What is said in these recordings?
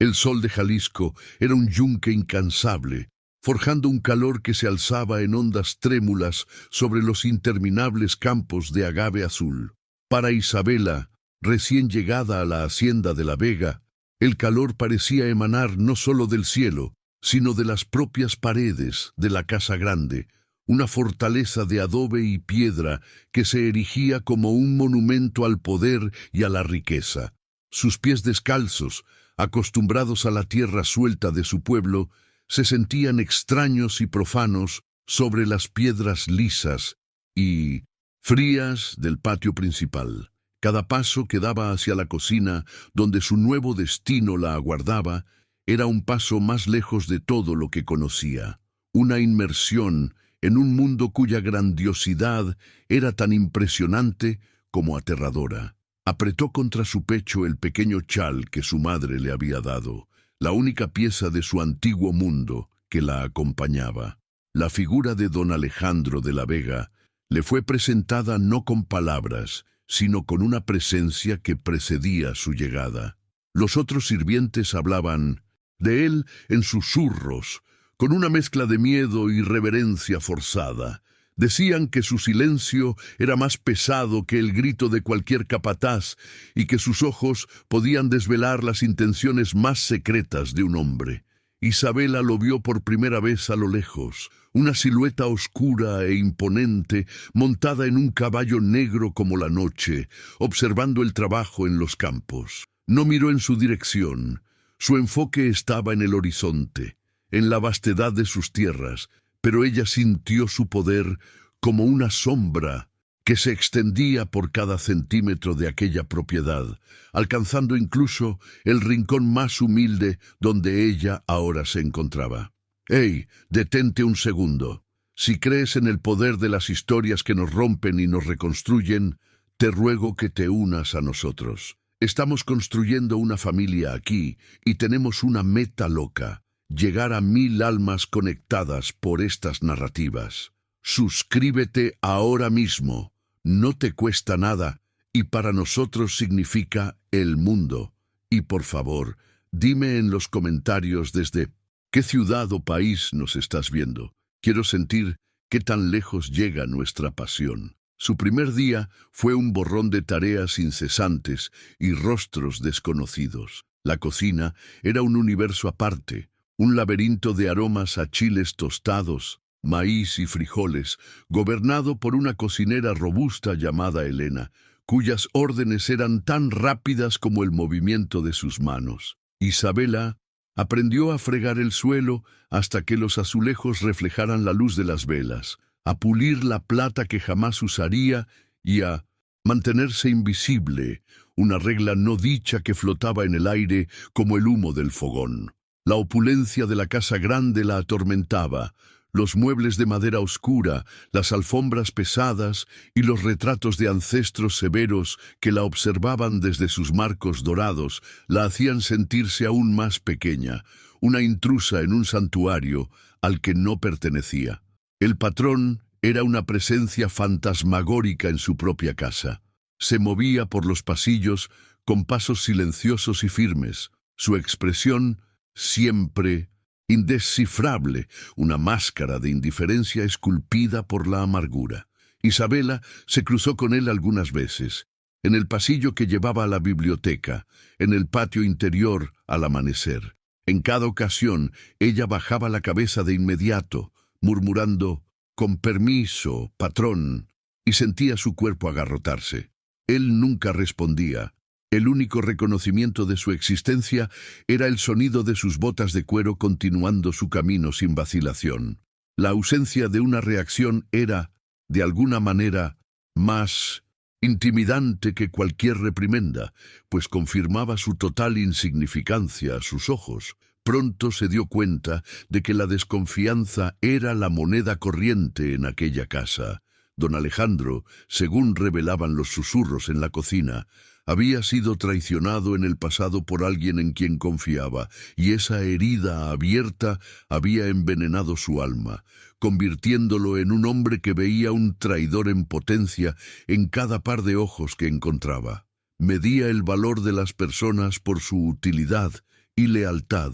El sol de Jalisco era un yunque incansable, forjando un calor que se alzaba en ondas trémulas sobre los interminables campos de agave azul. Para Isabela, recién llegada a la hacienda de la Vega, el calor parecía emanar no solo del cielo, sino de las propias paredes de la casa grande, una fortaleza de adobe y piedra que se erigía como un monumento al poder y a la riqueza. Sus pies descalzos, acostumbrados a la tierra suelta de su pueblo, se sentían extraños y profanos sobre las piedras lisas y frías del patio principal. Cada paso que daba hacia la cocina, donde su nuevo destino la aguardaba, era un paso más lejos de todo lo que conocía, una inmersión en un mundo cuya grandiosidad era tan impresionante como aterradora. Apretó contra su pecho el pequeño chal que su madre le había dado, la única pieza de su antiguo mundo que la acompañaba. La figura de don Alejandro de la Vega le fue presentada no con palabras, sino con una presencia que precedía su llegada. Los otros sirvientes hablaban de él en susurros, con una mezcla de miedo y reverencia forzada. Decían que su silencio era más pesado que el grito de cualquier capataz y que sus ojos podían desvelar las intenciones más secretas de un hombre. Isabela lo vio por primera vez a lo lejos, una silueta oscura e imponente, montada en un caballo negro como la noche, observando el trabajo en los campos. No miró en su dirección. Su enfoque estaba en el horizonte, en la vastedad de sus tierras, pero ella sintió su poder como una sombra que se extendía por cada centímetro de aquella propiedad, alcanzando incluso el rincón más humilde donde ella ahora se encontraba. ¡Ey! Detente un segundo. Si crees en el poder de las historias que nos rompen y nos reconstruyen, te ruego que te unas a nosotros. Estamos construyendo una familia aquí y tenemos una meta loca: llegar a 1000 almas conectadas por estas narrativas. Suscríbete ahora mismo. No te cuesta nada y para nosotros significa el mundo. Y por favor, dime en los comentarios desde qué ciudad o país nos estás viendo. Quiero sentir qué tan lejos llega nuestra pasión. Su primer día fue un borrón de tareas incesantes y rostros desconocidos. La cocina era un universo aparte, un laberinto de aromas a chiles tostados, maíz y frijoles, gobernado por una cocinera robusta llamada Elena, cuyas órdenes eran tan rápidas como el movimiento de sus manos. Isabela aprendió a fregar el suelo hasta que los azulejos reflejaran la luz de las velas, a pulir la plata que jamás usaría y a mantenerse invisible, una regla no dicha que flotaba en el aire como el humo del fogón. La opulencia de la casa grande la atormentaba. Los muebles de madera oscura, las alfombras pesadas y los retratos de ancestros severos que la observaban desde sus marcos dorados la hacían sentirse aún más pequeña, una intrusa en un santuario al que no pertenecía. El patrón era una presencia fantasmagórica en su propia casa. Se movía por los pasillos con pasos silenciosos y firmes, su expresión siempre indescifrable, una máscara de indiferencia esculpida por la amargura. Isabela se cruzó con él algunas veces, en el pasillo que llevaba a la biblioteca, en el patio interior al amanecer. En cada ocasión, ella bajaba la cabeza de inmediato, murmurando, «Con permiso, patrón», y sentía su cuerpo agarrotarse. Él nunca respondía. El único reconocimiento de su existencia era el sonido de sus botas de cuero continuando su camino sin vacilación. La ausencia de una reacción era, de alguna manera, más intimidante que cualquier reprimenda, pues confirmaba su total insignificancia a sus ojos. Pronto se dio cuenta de que la desconfianza era la moneda corriente en aquella casa. Don Alejandro, según revelaban los susurros en la cocina, había sido traicionado en el pasado por alguien en quien confiaba, y esa herida abierta había envenenado su alma, convirtiéndolo en un hombre que veía un traidor en potencia en cada par de ojos que encontraba. Medía el valor de las personas por su utilidad y lealtad,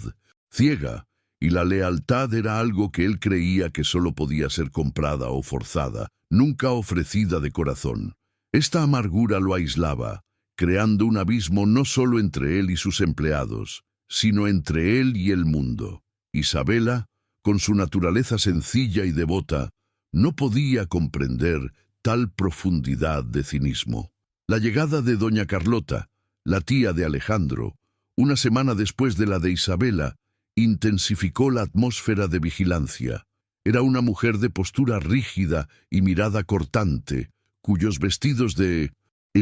ciega, y la lealtad era algo que él creía que solo podía ser comprada o forzada, nunca ofrecida de corazón. Esta amargura lo aislaba, creando un abismo no solo entre él y sus empleados, sino entre él y el mundo. Isabela, con su naturaleza sencilla y devota, no podía comprender tal profundidad de cinismo. La llegada de doña Carlota, la tía de Alejandro, una semana después de la de Isabela, intensificó la atmósfera de vigilancia. Era una mujer de postura rígida y mirada cortante, cuyos vestidos de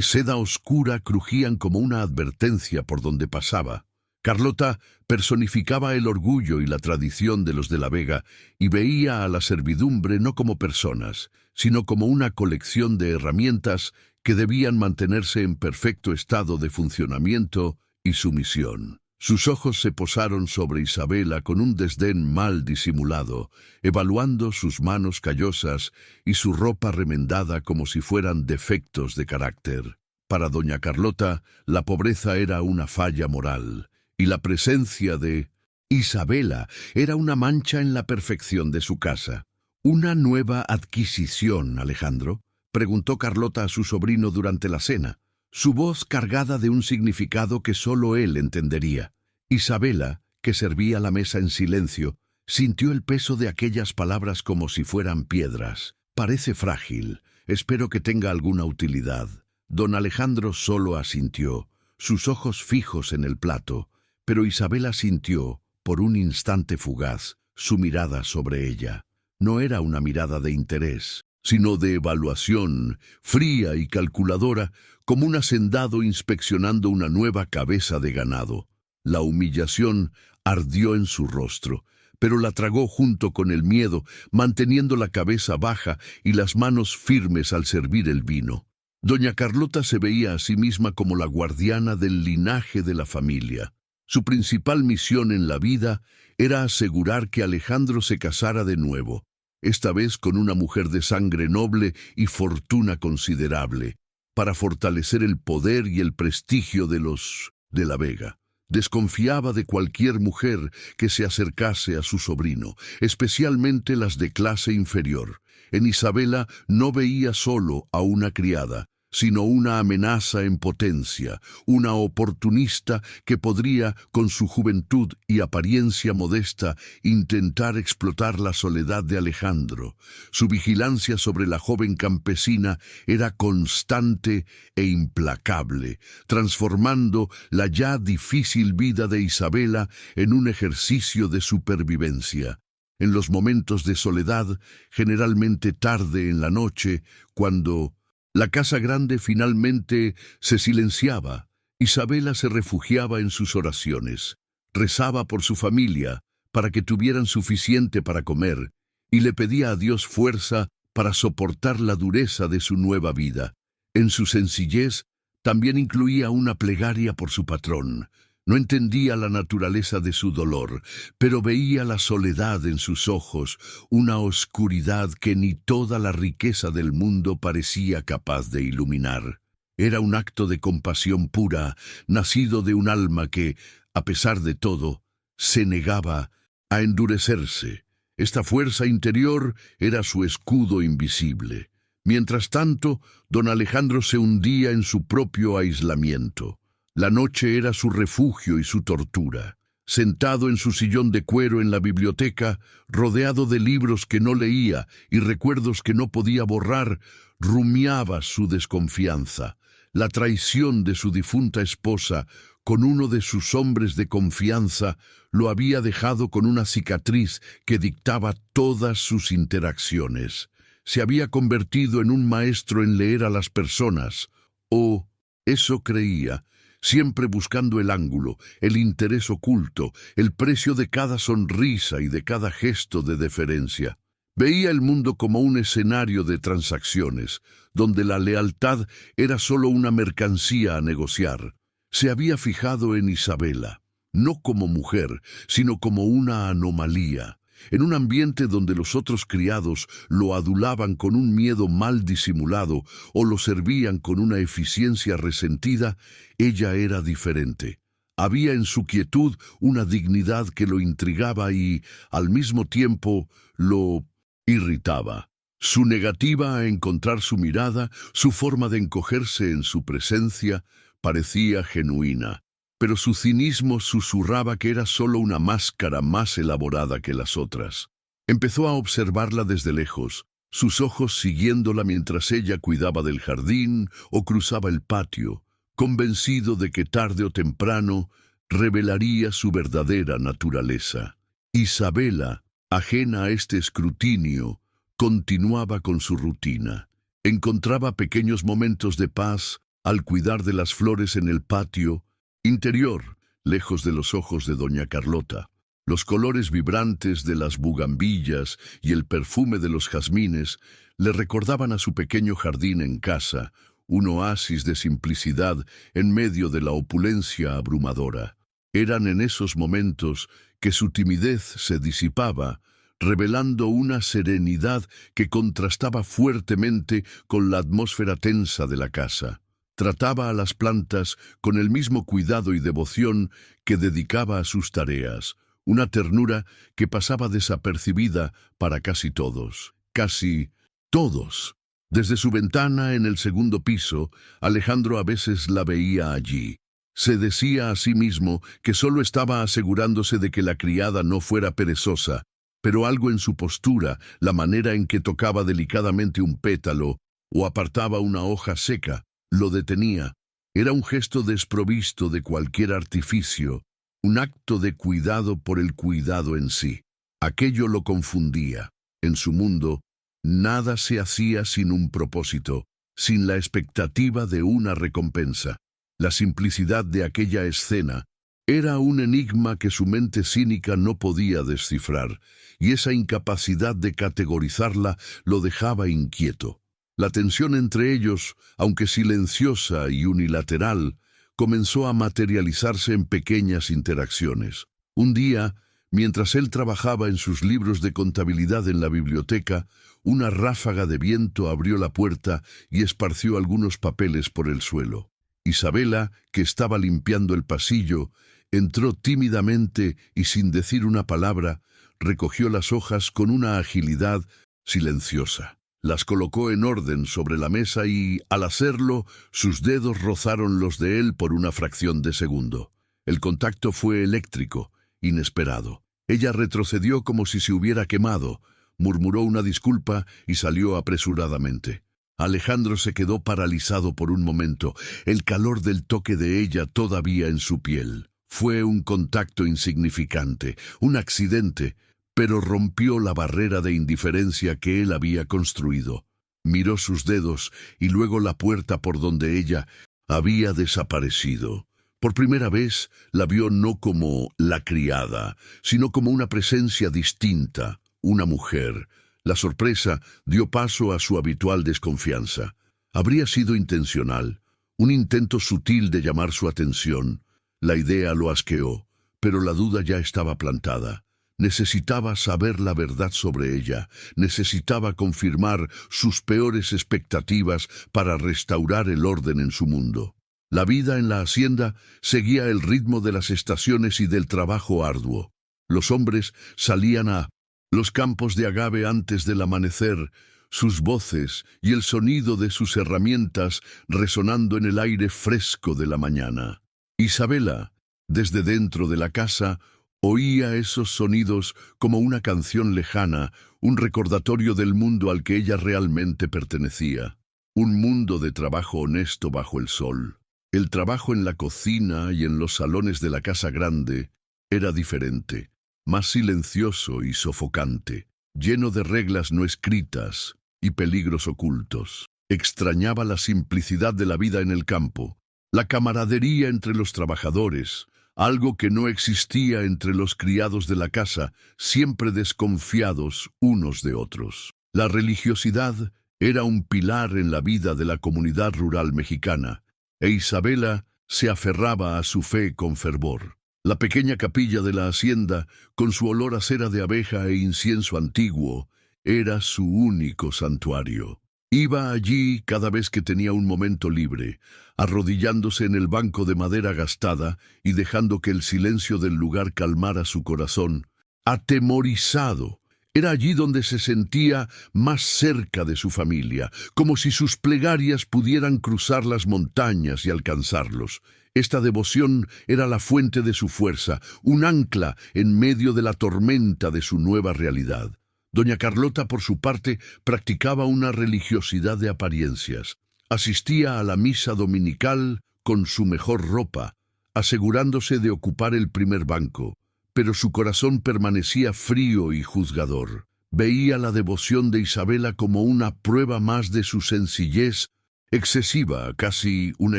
seda oscura crujían como una advertencia por donde pasaba. Carlota personificaba el orgullo y la tradición de los de la Vega y veía a la servidumbre no como personas, sino como una colección de herramientas que debían mantenerse en perfecto estado de funcionamiento y sumisión. Sus ojos se posaron sobre Isabela con un desdén mal disimulado, evaluando sus manos callosas y su ropa remendada como si fueran defectos de carácter. Para doña Carlota, la pobreza era una falla moral, y la presencia de Isabela era una mancha en la perfección de su casa. ¿Una nueva adquisición, Alejandro?, preguntó Carlota a su sobrino durante la cena, su voz cargada de un significado que solo él entendería. Isabela, que servía la mesa en silencio, sintió el peso de aquellas palabras como si fueran piedras. Parece frágil, espero que tenga alguna utilidad. Don Alejandro solo asintió, sus ojos fijos en el plato, pero Isabela sintió, por un instante fugaz, su mirada sobre ella. No era una mirada de interés, sino de evaluación, fría y calculadora, como un hacendado inspeccionando una nueva cabeza de ganado. La humillación ardió en su rostro, pero la tragó junto con el miedo, manteniendo la cabeza baja y las manos firmes al servir el vino. Doña Carlota se veía a sí misma como la guardiana del linaje de la familia. Su principal misión en la vida era asegurar que Alejandro se casara de nuevo, esta vez con una mujer de sangre noble y fortuna considerable, para fortalecer el poder y el prestigio de los de la Vega. Desconfiaba de cualquier mujer que se acercase a su sobrino, especialmente las de clase inferior. En Isabela no veía solo a una criada, sino una amenaza en potencia, una oportunista que podría, con su juventud y apariencia modesta, intentar explotar la soledad de Alejandro. Su vigilancia sobre la joven campesina era constante e implacable, transformando la ya difícil vida de Isabela en un ejercicio de supervivencia. En los momentos de soledad, generalmente tarde en la noche, cuando la casa grande finalmente se silenciaba, Isabela se refugiaba en sus oraciones, rezaba por su familia para que tuvieran suficiente para comer y le pedía a Dios fuerza para soportar la dureza de su nueva vida. En su sencillez también incluía una plegaria por su patrón. No entendía la naturaleza de su dolor, pero veía la soledad en sus ojos, una oscuridad que ni toda la riqueza del mundo parecía capaz de iluminar. Era un acto de compasión pura, nacido de un alma que, a pesar de todo, se negaba a endurecerse. Esta fuerza interior era su escudo invisible. Mientras tanto, don Alejandro se hundía en su propio aislamiento. La noche era su refugio y su tortura. Sentado en su sillón de cuero en la biblioteca, rodeado de libros que no leía y recuerdos que no podía borrar, rumiaba su desconfianza. La traición de su difunta esposa con uno de sus hombres de confianza lo había dejado con una cicatriz que dictaba todas sus interacciones. Se había convertido en un maestro en leer a las personas, o eso creía, siempre buscando el ángulo, el interés oculto, el precio de cada sonrisa y de cada gesto de deferencia. Veía el mundo como un escenario de transacciones, donde la lealtad era solo una mercancía a negociar. Se había fijado en Isabela, no como mujer, sino como una anomalía. En un ambiente donde los otros criados lo adulaban con un miedo mal disimulado o lo servían con una eficiencia resentida, ella era diferente. Había en su quietud una dignidad que lo intrigaba y, al mismo tiempo, lo irritaba. Su negativa a encontrar su mirada, su forma de encogerse en su presencia, parecía genuina. Pero su cinismo susurraba que era solo una máscara más elaborada que las otras. Empezó a observarla desde lejos, sus ojos siguiéndola mientras ella cuidaba del jardín o cruzaba el patio, convencido de que tarde o temprano revelaría su verdadera naturaleza. Isabela, ajena a este escrutinio, continuaba con su rutina. Encontraba pequeños momentos de paz al cuidar de las flores en el patio interior, lejos de los ojos de doña Carlota. Los colores vibrantes de las bugambillas y el perfume de los jazmines le recordaban a su pequeño jardín en casa, un oasis de simplicidad en medio de la opulencia abrumadora. Eran en esos momentos que su timidez se disipaba, revelando una serenidad que contrastaba fuertemente con la atmósfera tensa de la casa. Trataba a las plantas con el mismo cuidado y devoción que dedicaba a sus tareas, una ternura que pasaba desapercibida para casi todos. Casi todos. Desde su ventana en el segundo piso, Alejandro a veces la veía allí. Se decía a sí mismo que solo estaba asegurándose de que la criada no fuera perezosa, pero algo en su postura, la manera en que tocaba delicadamente un pétalo o apartaba una hoja seca, lo detenía. Era un gesto desprovisto de cualquier artificio, un acto de cuidado por el cuidado en sí. Aquello lo confundía. En su mundo, nada se hacía sin un propósito, sin la expectativa de una recompensa. La simplicidad de aquella escena era un enigma que su mente cínica no podía descifrar, y esa incapacidad de categorizarla lo dejaba inquieto. La tensión entre ellos, aunque silenciosa y unilateral, comenzó a materializarse en pequeñas interacciones. Un día, mientras él trabajaba en sus libros de contabilidad en la biblioteca, una ráfaga de viento abrió la puerta y esparció algunos papeles por el suelo. Isabela, que estaba limpiando el pasillo, entró tímidamente y sin decir una palabra, recogió las hojas con una agilidad silenciosa. Las colocó en orden sobre la mesa y, al hacerlo, sus dedos rozaron los de él por una fracción de segundo. El contacto fue eléctrico, inesperado. Ella retrocedió como si se hubiera quemado, murmuró una disculpa y salió apresuradamente. Alejandro se quedó paralizado por un momento, el calor del toque de ella todavía en su piel. Fue un contacto insignificante, un accidente, pero rompió la barrera de indiferencia que él había construido. Miró sus dedos y luego la puerta por donde ella había desaparecido. Por primera vez la vio no como la criada, sino como una presencia distinta, una mujer. La sorpresa dio paso a su habitual desconfianza. Habría sido intencional, un intento sutil de llamar su atención. La idea lo asqueó, pero la duda ya estaba plantada. Necesitaba saber la verdad sobre ella, necesitaba confirmar sus peores expectativas para restaurar el orden en su mundo. La vida en la hacienda seguía el ritmo de las estaciones y del trabajo arduo. Los hombres salían a los campos de agave antes del amanecer, sus voces y el sonido de sus herramientas resonando en el aire fresco de la mañana. Isabela, desde dentro de la casa, oía esos sonidos como una canción lejana, un recordatorio del mundo al que ella realmente pertenecía. Un mundo de trabajo honesto bajo el sol. El trabajo en la cocina y en los salones de la casa grande era diferente, más silencioso y sofocante, lleno de reglas no escritas y peligros ocultos. Extrañaba la simplicidad de la vida en el campo, la camaradería entre los trabajadores, algo que no existía entre los criados de la casa, siempre desconfiados unos de otros. La religiosidad era un pilar en la vida de la comunidad rural mexicana, e Isabela se aferraba a su fe con fervor. La pequeña capilla de la hacienda, con su olor a cera de abeja e incienso antiguo, era su único santuario. Iba allí cada vez que tenía un momento libre, arrodillándose en el banco de madera gastada y dejando que el silencio del lugar calmara su corazón. Atemorizado, era allí donde se sentía más cerca de su familia, como si sus plegarias pudieran cruzar las montañas y alcanzarlos. Esta devoción era la fuente de su fuerza, un ancla en medio de la tormenta de su nueva realidad. Doña Carlota, por su parte, practicaba una religiosidad de apariencias. Asistía a la misa dominical con su mejor ropa, asegurándose de ocupar el primer banco, pero su corazón permanecía frío y juzgador. Veía la devoción de Isabela como una prueba más de su sencillez excesiva, casi una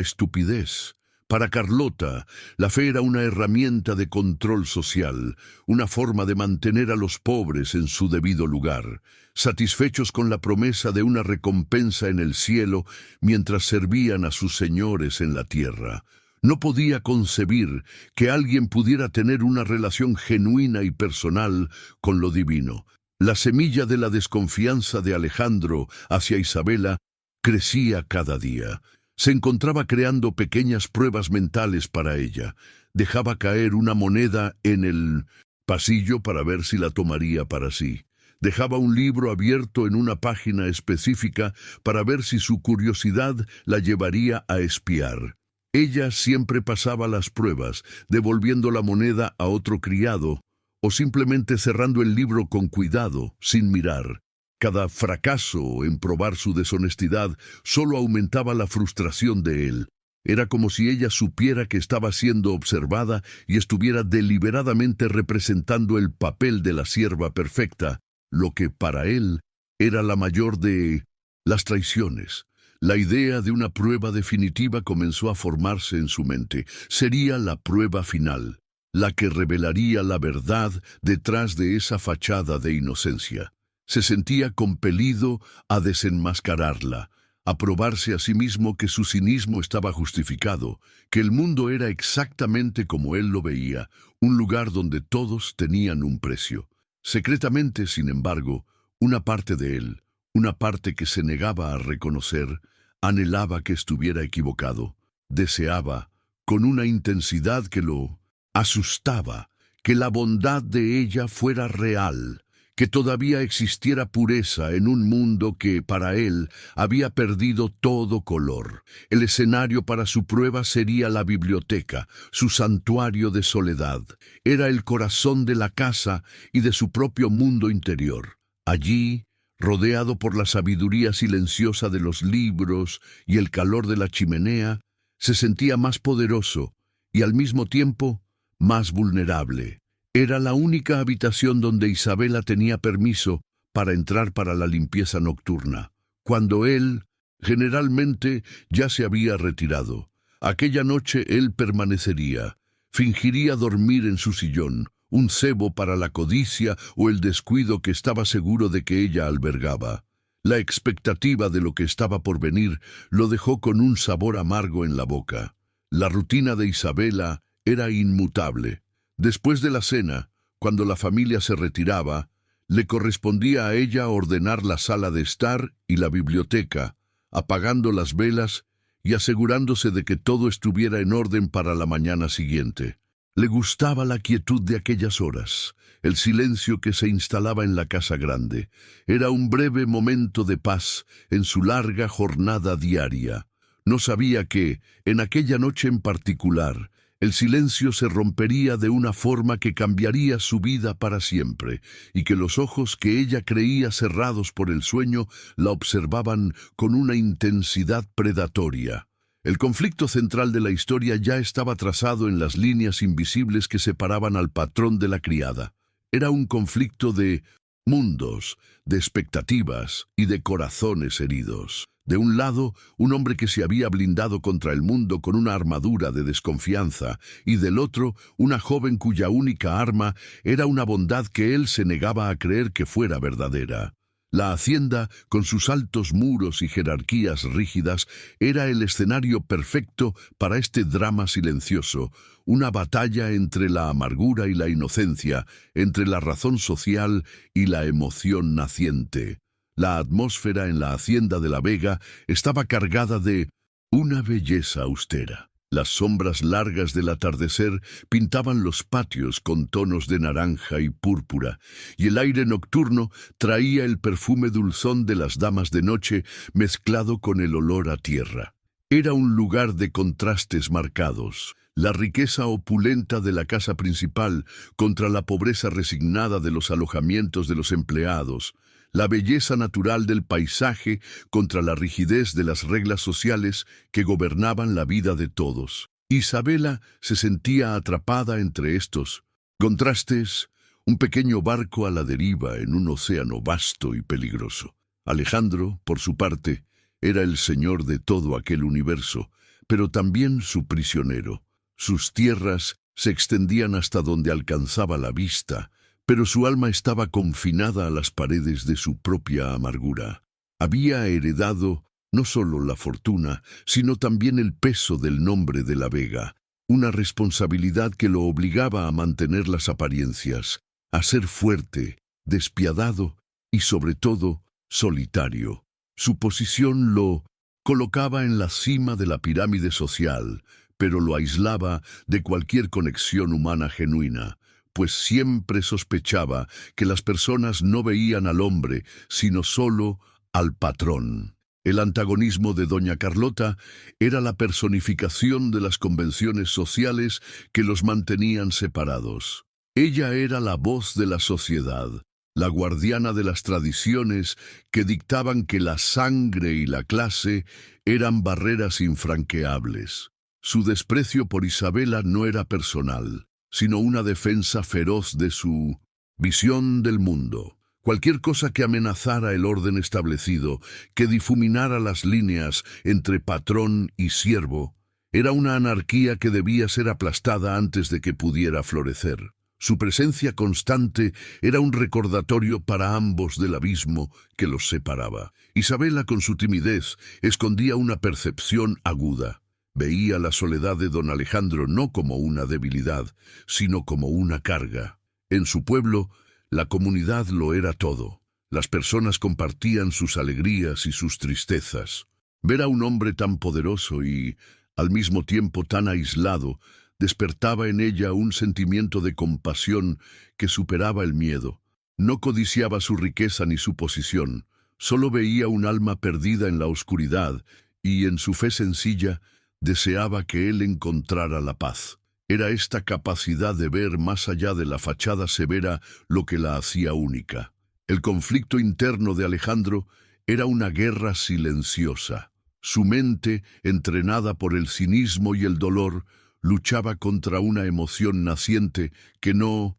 estupidez. Para Carlota, la fe era una herramienta de control social, una forma de mantener a los pobres en su debido lugar, satisfechos con la promesa de una recompensa en el cielo mientras servían a sus señores en la tierra. No podía concebir que alguien pudiera tener una relación genuina y personal con lo divino. La semilla de la desconfianza de Alejandro hacia Isabela crecía cada día. Se encontraba creando pequeñas pruebas mentales para ella. Dejaba caer una moneda en el pasillo para ver si la tomaría para sí. Dejaba un libro abierto en una página específica para ver si su curiosidad la llevaría a espiar. Ella siempre pasaba las pruebas, devolviendo la moneda a otro criado, o simplemente cerrando el libro con cuidado, sin mirar. Cada fracaso en probar su deshonestidad solo aumentaba la frustración de él. Era como si ella supiera que estaba siendo observada y estuviera deliberadamente representando el papel de la sierva perfecta, lo que para él era la mayor de las traiciones. La idea de una prueba definitiva comenzó a formarse en su mente. Sería la prueba final, la que revelaría la verdad detrás de esa fachada de inocencia. Se sentía compelido a desenmascararla, a probarse a sí mismo que su cinismo estaba justificado, que el mundo era exactamente como él lo veía, un lugar donde todos tenían un precio. Secretamente, sin embargo, una parte de él, una parte que se negaba a reconocer, anhelaba que estuviera equivocado, deseaba, con una intensidad que lo asustaba, que la bondad de ella fuera real, que todavía existiera pureza en un mundo que, para él, había perdido todo color. El escenario para su prueba sería la biblioteca, su santuario de soledad. Era el corazón de la casa y de su propio mundo interior. Allí, rodeado por la sabiduría silenciosa de los libros y el calor de la chimenea, se sentía más poderoso y al mismo tiempo más vulnerable. Era la única habitación donde Isabela tenía permiso para entrar para la limpieza nocturna, cuando él, generalmente, ya se había retirado. Aquella noche él permanecería, fingiría dormir en su sillón, un cebo para la codicia o el descuido que estaba seguro de que ella albergaba. La expectativa de lo que estaba por venir lo dejó con un sabor amargo en la boca. La rutina de Isabela era inmutable. Después de la cena, cuando la familia se retiraba, le correspondía a ella ordenar la sala de estar y la biblioteca, apagando las velas y asegurándose de que todo estuviera en orden para la mañana siguiente. Le gustaba la quietud de aquellas horas, el silencio que se instalaba en la casa grande. Era un breve momento de paz en su larga jornada diaria. No sabía que, en aquella noche en particular, el silencio se rompería de una forma que cambiaría su vida para siempre, y que los ojos que ella creía cerrados por el sueño la observaban con una intensidad predatoria. El conflicto central de la historia ya estaba trazado en las líneas invisibles que separaban al patrón de la criada. Era un conflicto de mundos, de expectativas y de corazones heridos. De un lado, un hombre que se había blindado contra el mundo con una armadura de desconfianza, y del otro, una joven cuya única arma era una bondad que él se negaba a creer que fuera verdadera. La hacienda, con sus altos muros y jerarquías rígidas, era el escenario perfecto para este drama silencioso, una batalla entre la amargura y la inocencia, entre la razón social y la emoción naciente. La atmósfera en la hacienda de la Vega estaba cargada de una belleza austera. Las sombras largas del atardecer pintaban los patios con tonos de naranja y púrpura, y el aire nocturno traía el perfume dulzón de las damas de noche mezclado con el olor a tierra. Era un lugar de contrastes marcados. La riqueza opulenta de la casa principal contra la pobreza resignada de los alojamientos de los empleados, la belleza natural del paisaje contra la rigidez de las reglas sociales que gobernaban la vida de todos. Isabela se sentía atrapada entre estos contrastes, un pequeño barco a la deriva en un océano vasto y peligroso. Alejandro, por su parte, era el señor de todo aquel universo, pero también su prisionero. Sus tierras se extendían hasta donde alcanzaba la vista, pero su alma estaba confinada a las paredes de su propia amargura. Había heredado no solo la fortuna, sino también el peso del nombre de la Vega, una responsabilidad que lo obligaba a mantener las apariencias, a ser fuerte, despiadado y, sobre todo, solitario. Su posición lo colocaba en la cima de la pirámide social, pero lo aislaba de cualquier conexión humana genuina, pues siempre sospechaba que las personas no veían al hombre, sino solo al patrón. El antagonismo de doña Carlota era la personificación de las convenciones sociales que los mantenían separados. Ella era la voz de la sociedad, la guardiana de las tradiciones que dictaban que la sangre y la clase eran barreras infranqueables. Su desprecio por Isabela no era personal, sino una defensa feroz de su visión del mundo. Cualquier cosa que amenazara el orden establecido, que difuminara las líneas entre patrón y siervo, era una anarquía que debía ser aplastada antes de que pudiera florecer. Su presencia constante era un recordatorio para ambos del abismo que los separaba. Isabela, con su timidez, escondía una percepción aguda. Veía la soledad de don Alejandro no como una debilidad, sino como una carga. En su pueblo, la comunidad lo era todo. Las personas compartían sus alegrías y sus tristezas. Ver a un hombre tan poderoso y, al mismo tiempo, tan aislado, despertaba en ella un sentimiento de compasión que superaba el miedo. No codiciaba su riqueza ni su posición, solo veía un alma perdida en la oscuridad y, en su fe sencilla, deseaba que él encontrara la paz. Era esta capacidad de ver más allá de la fachada severa lo que la hacía única. El conflicto interno de Alejandro era una guerra silenciosa. Su mente, entrenada por el cinismo y el dolor, luchaba contra una emoción naciente que no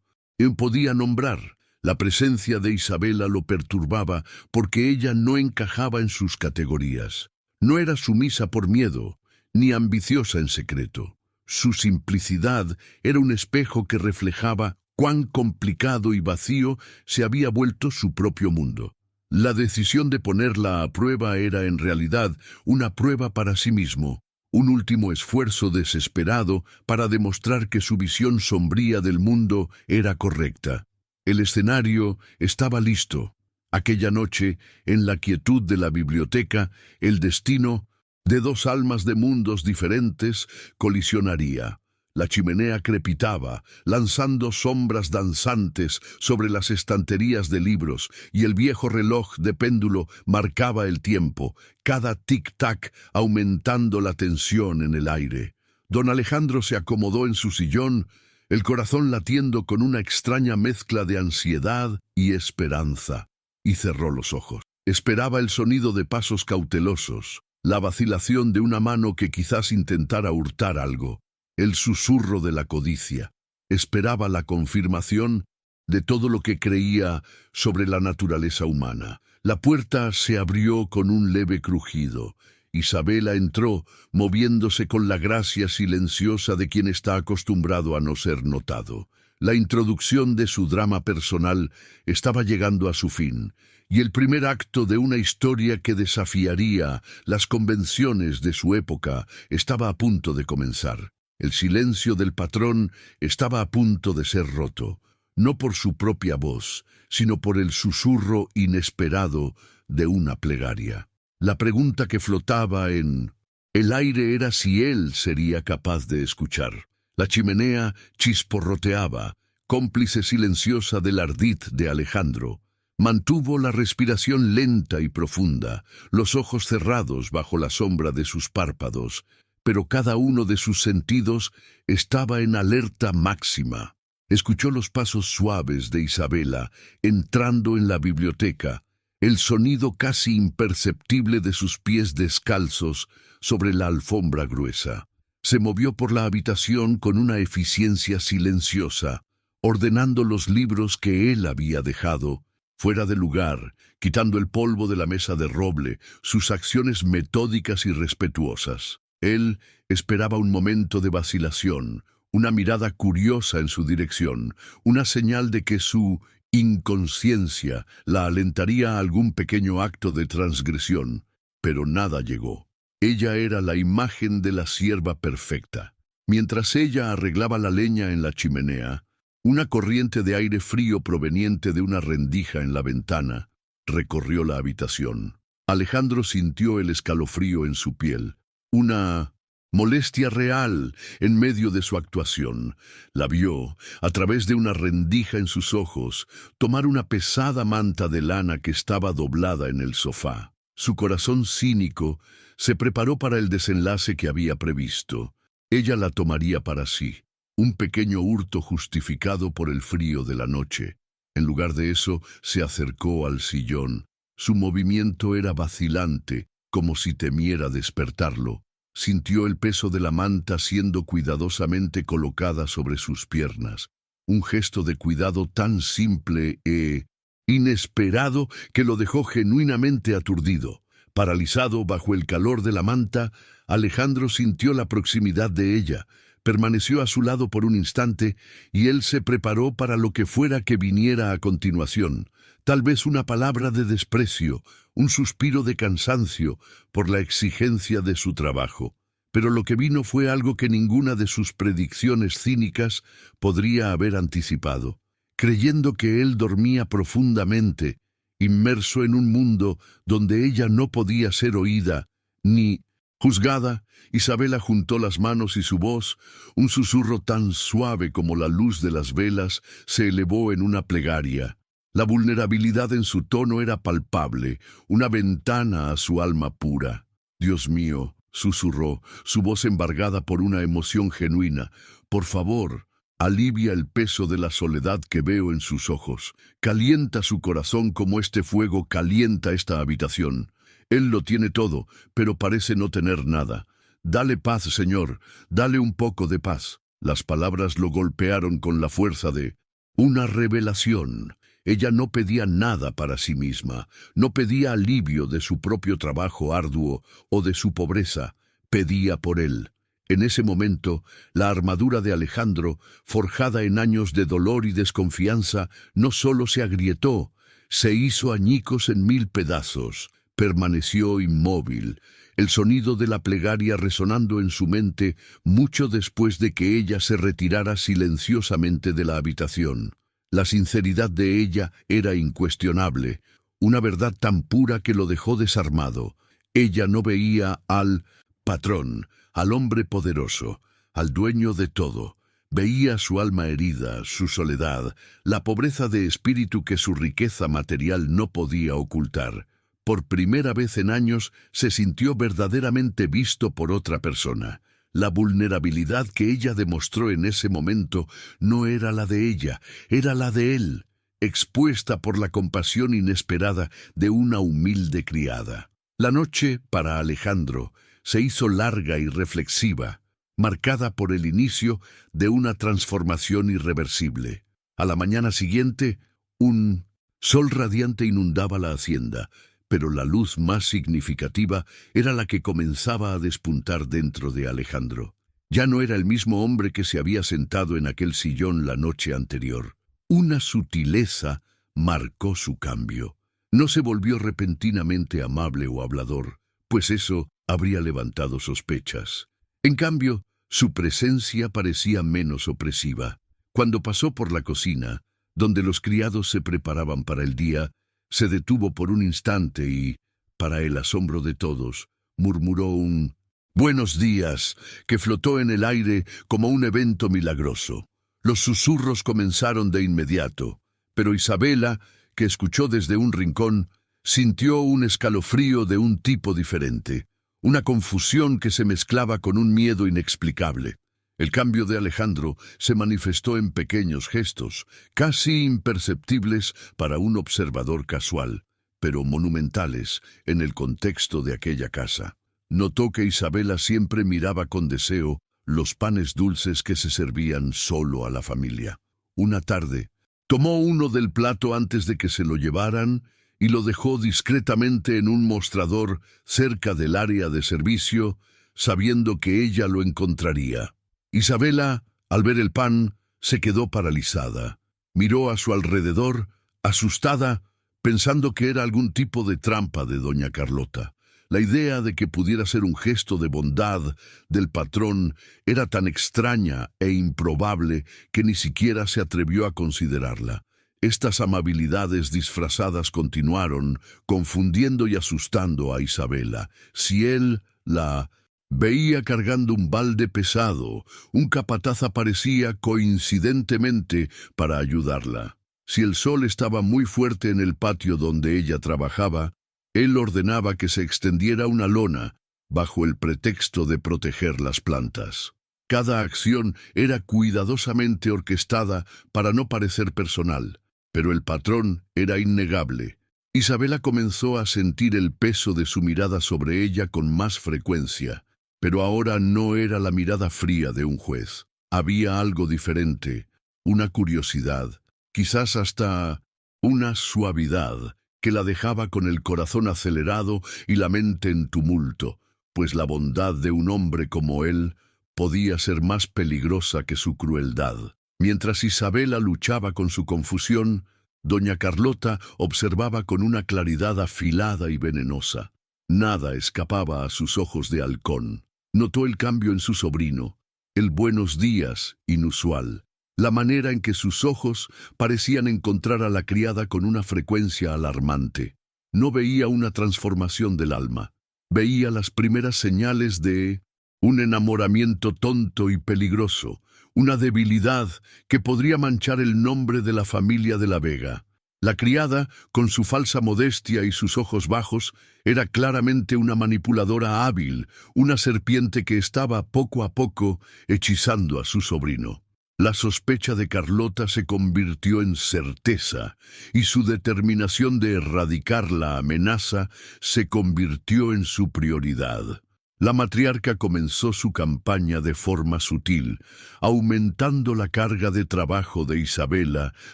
podía nombrar. La presencia de Isabela lo perturbaba porque ella no encajaba en sus categorías. No era sumisa por miedo, ni ambiciosa en secreto. Su simplicidad era un espejo que reflejaba cuán complicado y vacío se había vuelto su propio mundo. La decisión de ponerla a prueba era en realidad una prueba para sí mismo, un último esfuerzo desesperado para demostrar que su visión sombría del mundo era correcta. El escenario estaba listo. Aquella noche, en la quietud de la biblioteca, el destino de dos almas de mundos diferentes colisionaría. La chimenea crepitaba, lanzando sombras danzantes sobre las estanterías de libros, y el viejo reloj de péndulo marcaba el tiempo, cada tic-tac aumentando la tensión en el aire. Don Alejandro se acomodó en su sillón, el corazón latiendo con una extraña mezcla de ansiedad y esperanza, y cerró los ojos. Esperaba el sonido de pasos cautelosos, la vacilación de una mano que quizás intentara hurtar algo, el susurro de la codicia. Esperaba la confirmación de todo lo que creía sobre la naturaleza humana. La puerta se abrió con un leve crujido. Isabela entró, moviéndose con la gracia silenciosa de quien está acostumbrado a no ser notado. La introducción de su drama personal estaba llegando a su fin, y el primer acto de una historia que desafiaría las convenciones de su época estaba a punto de comenzar. El silencio del patrón estaba a punto de ser roto, no por su propia voz, sino por el susurro inesperado de una plegaria. La pregunta que flotaba en el aire era si él sería capaz de escuchar. La chimenea chisporroteaba, cómplice silenciosa del ardid de Alejandro. Mantuvo la respiración lenta y profunda, los ojos cerrados bajo la sombra de sus párpados, pero cada uno de sus sentidos estaba en alerta máxima. Escuchó los pasos suaves de Isabela entrando en la biblioteca, el sonido casi imperceptible de sus pies descalzos sobre la alfombra gruesa. Se movió por la habitación con una eficiencia silenciosa, ordenando los libros que él había dejado fuera de lugar, quitando el polvo de la mesa de roble, sus acciones metódicas y respetuosas. Él esperaba un momento de vacilación, una mirada curiosa en su dirección, una señal de que su inconsciencia la alentaría a algún pequeño acto de transgresión, pero nada llegó. Ella era la imagen de la sierva perfecta. Mientras ella arreglaba la leña en la chimenea, una corriente de aire frío proveniente de una rendija en la ventana recorrió la habitación. Alejandro sintió el escalofrío en su piel, una molestia real en medio de su actuación. La vio, a través de una rendija en sus ojos, tomar una pesada manta de lana que estaba doblada en el sofá. Su corazón cínico se preparó para el desenlace que había previsto. Ella la tomaría para sí, un pequeño hurto justificado por el frío de la noche. En lugar de eso, se acercó al sillón. Su movimiento era vacilante, como si temiera despertarlo. Sintió el peso de la manta siendo cuidadosamente colocada sobre sus piernas. Un gesto de cuidado tan simple e inesperado que lo dejó genuinamente aturdido. Paralizado bajo el calor de la manta, Alejandro sintió la proximidad de ella. Permaneció a su lado por un instante y él se preparó para lo que fuera que viniera a continuación. Tal vez una palabra de desprecio, un suspiro de cansancio por la exigencia de su trabajo. Pero lo que vino fue algo que ninguna de sus predicciones cínicas podría haber anticipado. Creyendo que él dormía profundamente, inmerso en un mundo donde ella no podía ser oída ni juzgada, Isabela juntó las manos y su voz, un susurro tan suave como la luz de las velas, se elevó en una plegaria. La vulnerabilidad en su tono era palpable, una ventana a su alma pura. Dios mío, susurró, su voz embargada por una emoción genuina. Por favor, alivia el peso de la soledad que veo en sus ojos. Calienta su corazón como este fuego calienta esta habitación. Él lo tiene todo, pero parece no tener nada. Dale paz, Señor, dale un poco de paz. Las palabras lo golpearon con la fuerza de una revelación. Ella no pedía nada para sí misma, no pedía alivio de su propio trabajo arduo o de su pobreza, pedía por él. En ese momento, la armadura de Alejandro, forjada en años de dolor y desconfianza, no solo se agrietó, se hizo añicos en 1000 pedazos. Permaneció inmóvil, el sonido de la plegaria resonando en su mente mucho después de que ella se retirara silenciosamente de la habitación. La sinceridad de ella era incuestionable, una verdad tan pura que lo dejó desarmado. Ella no veía al patrón, al hombre poderoso, al dueño de todo. Veía su alma herida, su soledad, la pobreza de espíritu que su riqueza material no podía ocultar. Por primera vez en años se sintió verdaderamente visto por otra persona. La vulnerabilidad que ella demostró en ese momento no era la de ella, era la de él, expuesta por la compasión inesperada de una humilde criada. La noche, para Alejandro, se hizo larga y reflexiva, marcada por el inicio de una transformación irreversible. A la mañana siguiente, un sol radiante inundaba la hacienda, pero la luz más significativa era la que comenzaba a despuntar dentro de Alejandro. Ya no era el mismo hombre que se había sentado en aquel sillón la noche anterior. Una sutileza marcó su cambio. No se volvió repentinamente amable o hablador, pues eso habría levantado sospechas. En cambio, su presencia parecía menos opresiva. Cuando pasó por la cocina, donde los criados se preparaban para el día, Se detuvo por un instante y, para el asombro de todos, murmuró un «Buenos días», que flotó en el aire como un evento milagroso. Los susurros comenzaron de inmediato, pero Isabela, que escuchó desde un rincón, sintió un escalofrío de un tipo diferente, una confusión que se mezclaba con un miedo inexplicable. El cambio de Alejandro se manifestó en pequeños gestos, casi imperceptibles para un observador casual, pero monumentales en el contexto de aquella casa. Notó que Isabela siempre miraba con deseo los panes dulces que se servían solo a la familia. Una tarde, tomó uno del plato antes de que se lo llevaran y lo dejó discretamente en un mostrador cerca del área de servicio, sabiendo que ella lo encontraría. Isabela, al ver el pan, se quedó paralizada. Miró a su alrededor, asustada, pensando que era algún tipo de trampa de doña Carlota. La idea de que pudiera ser un gesto de bondad del patrón era tan extraña e improbable que ni siquiera se atrevió a considerarla. Estas amabilidades disfrazadas continuaron, confundiendo y asustando a Isabela. Si él la veía cargando un balde pesado, un capataz aparecía coincidentemente para ayudarla. Si el sol estaba muy fuerte en el patio donde ella trabajaba, él ordenaba que se extendiera una lona bajo el pretexto de proteger las plantas. Cada acción era cuidadosamente orquestada para no parecer personal, pero el patrón era innegable. Isabela comenzó a sentir el peso de su mirada sobre ella con más frecuencia, pero ahora no era la mirada fría de un juez. Había algo diferente, una curiosidad, quizás hasta una suavidad, que la dejaba con el corazón acelerado y la mente en tumulto, pues la bondad de un hombre como él podía ser más peligrosa que su crueldad. Mientras Isabela luchaba con su confusión, doña Carlota observaba con una claridad afilada y venenosa. Nada escapaba a sus ojos de halcón. Notó el cambio en su sobrino, el buenos días inusual, la manera en que sus ojos parecían encontrar a la criada con una frecuencia alarmante. No veía una transformación del alma, veía las primeras señales de un enamoramiento tonto y peligroso, una debilidad que podría manchar el nombre de la familia de la Vega. La criada, con su falsa modestia y sus ojos bajos, era claramente una manipuladora hábil, una serpiente que estaba poco a poco hechizando a su sobrino. La sospecha de Carlota se convirtió en certeza, y su determinación de erradicar la amenaza se convirtió en su prioridad. La matriarca comenzó su campaña de forma sutil, aumentando la carga de trabajo de Isabela,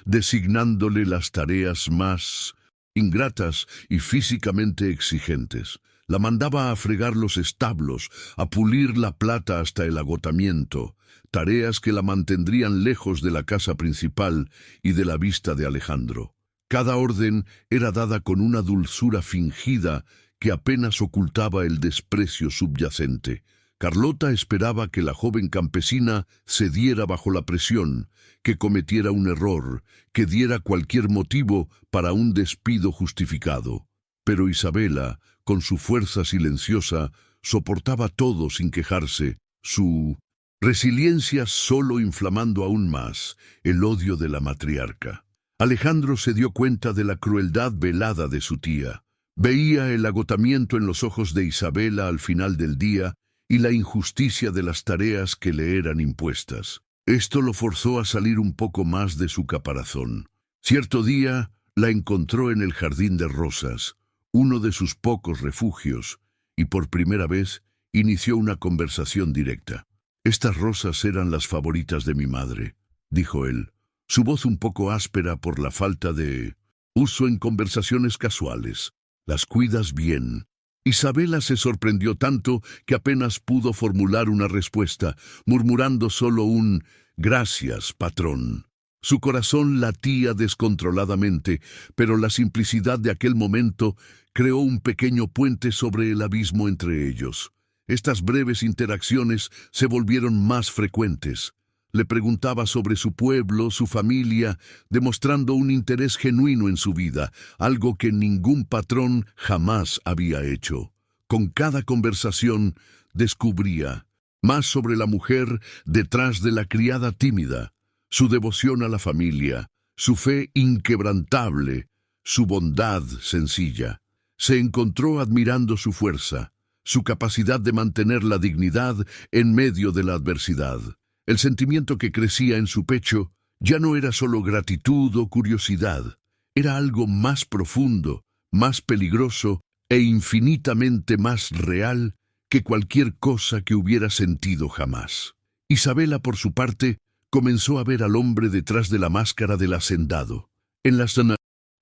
designándole las tareas más ingratas y físicamente exigentes. La mandaba a fregar los establos, a pulir la plata hasta el agotamiento, tareas que la mantendrían lejos de la casa principal y de la vista de Alejandro. Cada orden era dada con una dulzura fingida que apenas ocultaba el desprecio subyacente. Carlota esperaba que la joven campesina cediera bajo la presión, que cometiera un error, que diera cualquier motivo para un despido justificado. Pero Isabela, con su fuerza silenciosa, soportaba todo sin quejarse, su resiliencia solo inflamando aún más el odio de la matriarca. Alejandro se dio cuenta de la crueldad velada de su tía. Veía el agotamiento en los ojos de Isabela al final del día y la injusticia de las tareas que le eran impuestas. Esto lo forzó a salir un poco más de su caparazón. Cierto día la encontró en el jardín de rosas, uno de sus pocos refugios, y por primera vez inició una conversación directa. «Estas rosas eran las favoritas de mi madre», dijo él, su voz un poco áspera por la falta de uso en conversaciones casuales. «Las cuidas bien». Isabela se sorprendió tanto que apenas pudo formular una respuesta, murmurando solo un «Gracias, patrón». Su corazón latía descontroladamente, pero la simplicidad de aquel momento creó un pequeño puente sobre el abismo entre ellos. Estas breves interacciones se volvieron más frecuentes. Le preguntaba sobre su pueblo, su familia, demostrando un interés genuino en su vida, algo que ningún patrón jamás había hecho. Con cada conversación descubría más sobre la mujer detrás de la criada tímida, su devoción a la familia, su fe inquebrantable, su bondad sencilla. Se encontró admirando su fuerza, su capacidad de mantener la dignidad en medio de la adversidad. El sentimiento que crecía en su pecho ya no era solo gratitud o curiosidad, era algo más profundo, más peligroso e infinitamente más real que cualquier cosa que hubiera sentido jamás. Isabela, por su parte, comenzó a ver al hombre detrás de la máscara del hacendado. En las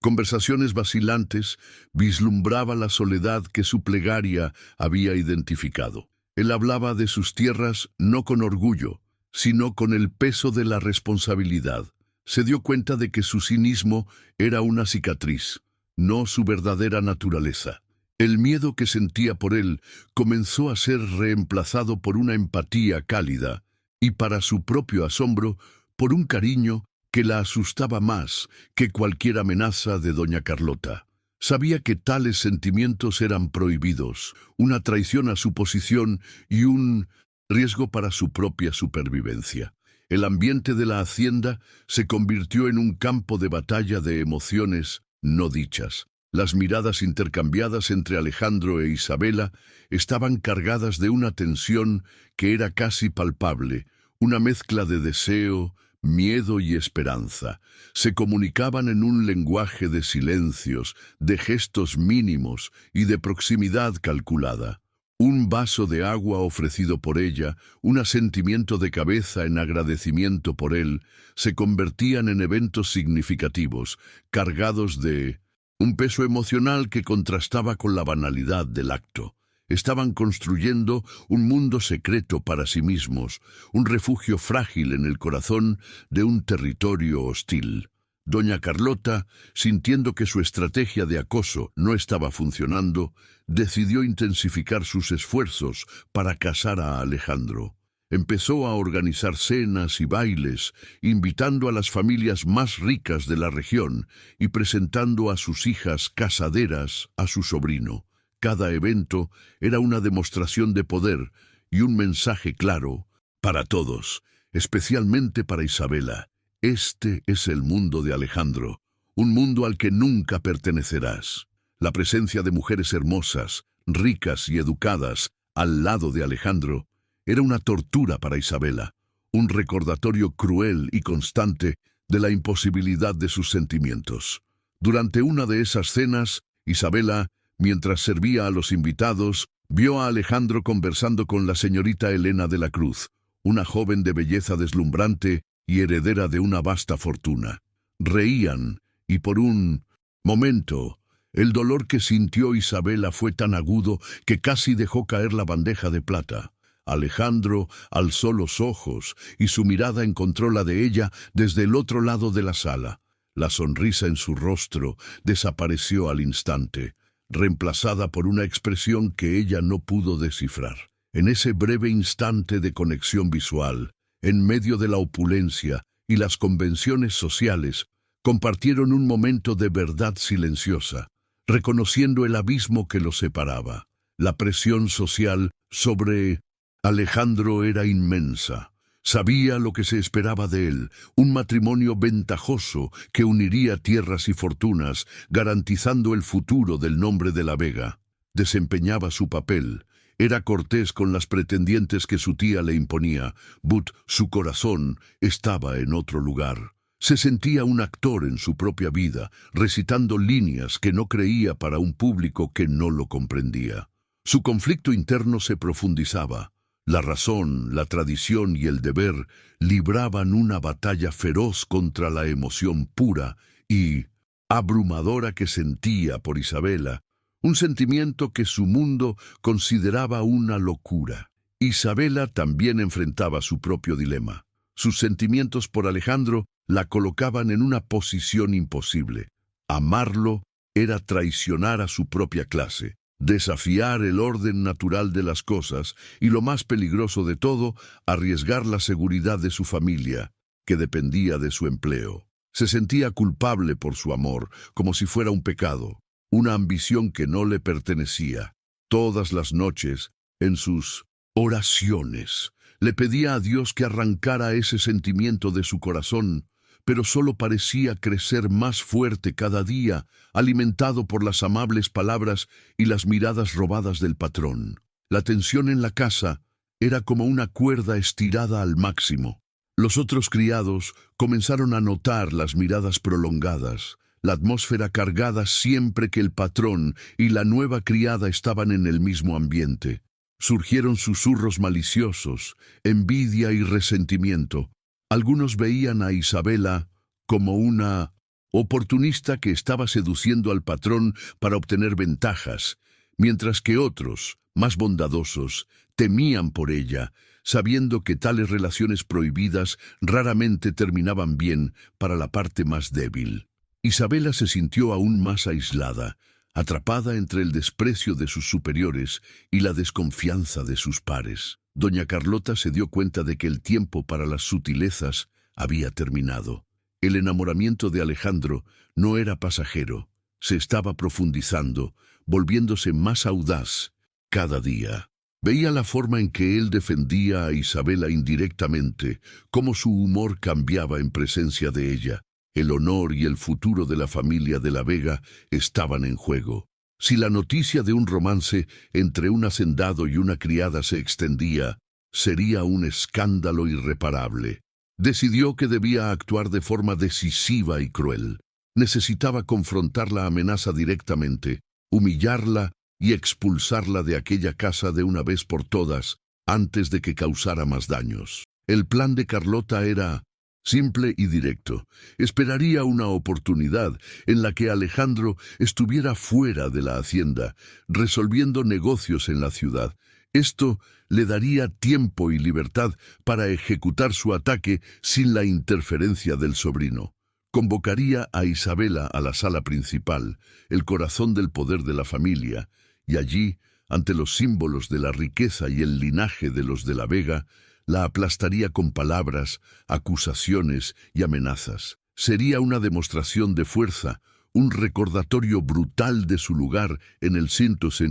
conversaciones vacilantes vislumbraba la soledad que su plegaria había identificado. Él hablaba de sus tierras no con orgullo, sino con el peso de la responsabilidad. Se dio cuenta de que su cinismo era una cicatriz, no su verdadera naturaleza. El miedo que sentía por él comenzó a ser reemplazado por una empatía cálida y, para su propio asombro, por un cariño que la asustaba más que cualquier amenaza de doña Carlota. Sabía que tales sentimientos eran prohibidos, una traición a su posición y un riesgo para su propia supervivencia. El ambiente de la hacienda se convirtió en un campo de batalla de emociones no dichas. Las miradas intercambiadas entre Alejandro e Isabela estaban cargadas de una tensión que era casi palpable, una mezcla de deseo, miedo y esperanza. Se comunicaban en un lenguaje de silencios, de gestos mínimos y de proximidad calculada. Un vaso de agua ofrecido por ella, un asentimiento de cabeza en agradecimiento por él, se convertían en eventos significativos, cargados de un peso emocional que contrastaba con la banalidad del acto. Estaban construyendo un mundo secreto para sí mismos, un refugio frágil en el corazón de un territorio hostil. Doña Carlota, sintiendo que su estrategia de acoso no estaba funcionando, decidió intensificar sus esfuerzos para casar a Alejandro. Empezó a organizar cenas y bailes, invitando a las familias más ricas de la región y presentando a sus hijas casaderas a su sobrino. Cada evento era una demostración de poder y un mensaje claro para todos, especialmente para Isabela. Este es el mundo de Alejandro, un mundo al que nunca pertenecerás. La presencia de mujeres hermosas, ricas y educadas al lado de Alejandro era una tortura para Isabela, un recordatorio cruel y constante de la imposibilidad de sus sentimientos. Durante una de esas cenas, Isabela, mientras servía a los invitados, vio a Alejandro conversando con la señorita Elena de la Cruz, una joven de belleza deslumbrante y heredera de una vasta fortuna. Reían, y por un momento, el dolor que sintió Isabela fue tan agudo que casi dejó caer la bandeja de plata. Alejandro alzó los ojos y su mirada encontró la de ella desde el otro lado de la sala. La sonrisa en su rostro desapareció al instante, reemplazada por una expresión que ella no pudo descifrar. En ese breve instante de conexión visual, en medio de la opulencia y las convenciones sociales, compartieron un momento de verdad silenciosa, reconociendo el abismo que los separaba. La presión social sobre Alejandro era inmensa. Sabía lo que se esperaba de él, un matrimonio ventajoso que uniría tierras y fortunas, garantizando el futuro del nombre de la Vega. Desempeñaba su papel. Era cortés con las pretendientes que su tía le imponía, but su corazón estaba en otro lugar. Se sentía un actor en su propia vida, recitando líneas que no creía para un público que no lo comprendía. Su conflicto interno se profundizaba. La razón, la tradición y el deber libraban una batalla feroz contra la emoción pura y abrumadora que sentía por Isabela, un sentimiento que su mundo consideraba una locura. Isabela también enfrentaba su propio dilema. Sus sentimientos por Alejandro la colocaban en una posición imposible. Amarlo era traicionar a su propia clase. desafiar el orden natural de las cosas y, lo más peligroso de todo, arriesgar la seguridad de su familia, que dependía de su empleo. Se sentía culpable por su amor, como si fuera un pecado, una ambición que no le pertenecía. Todas las noches, en sus oraciones, le pedía a Dios que arrancara ese sentimiento de su corazón, pero solo parecía crecer más fuerte cada día, alimentado por las amables palabras y las miradas robadas del patrón. La tensión en la casa era como una cuerda estirada al máximo. Los otros criados comenzaron a notar las miradas prolongadas, la atmósfera cargada siempre que el patrón y la nueva criada estaban en el mismo ambiente. Surgieron susurros maliciosos, envidia y resentimiento. Algunos veían a Isabela como una oportunista que estaba seduciendo al patrón para obtener ventajas, mientras que otros, más bondadosos, temían por ella, sabiendo que tales relaciones prohibidas raramente terminaban bien para la parte más débil. Isabela se sintió aún más aislada, atrapada entre el desprecio de sus superiores y la desconfianza de sus pares. Doña Carlota se dio cuenta de que el tiempo para las sutilezas había terminado. El enamoramiento de Alejandro no era pasajero, se estaba profundizando, volviéndose más audaz cada día. Veía la forma en que él defendía a Isabela indirectamente, cómo su humor cambiaba en presencia de ella. El honor y el futuro de la familia de la Vega estaban en juego. Si la noticia de un romance entre un hacendado y una criada se extendía, sería un escándalo irreparable. Decidió que debía actuar de forma decisiva y cruel. Necesitaba confrontar la amenaza directamente, humillarla y expulsarla de aquella casa de una vez por todas, antes de que causara más daños. El plan de Carlota era simple y directo. Esperaría una oportunidad en la que Alejandro estuviera fuera de la hacienda, resolviendo negocios en la ciudad. Esto le daría tiempo y libertad para ejecutar su ataque sin la interferencia del sobrino. Convocaría a Isabela a la sala principal, el corazón del poder de la familia, y allí, ante los símbolos de la riqueza y el linaje de los de la Vega, la aplastaría con palabras, acusaciones y amenazas. Sería una demostración de fuerza, un recordatorio brutal de su lugar en el Cintus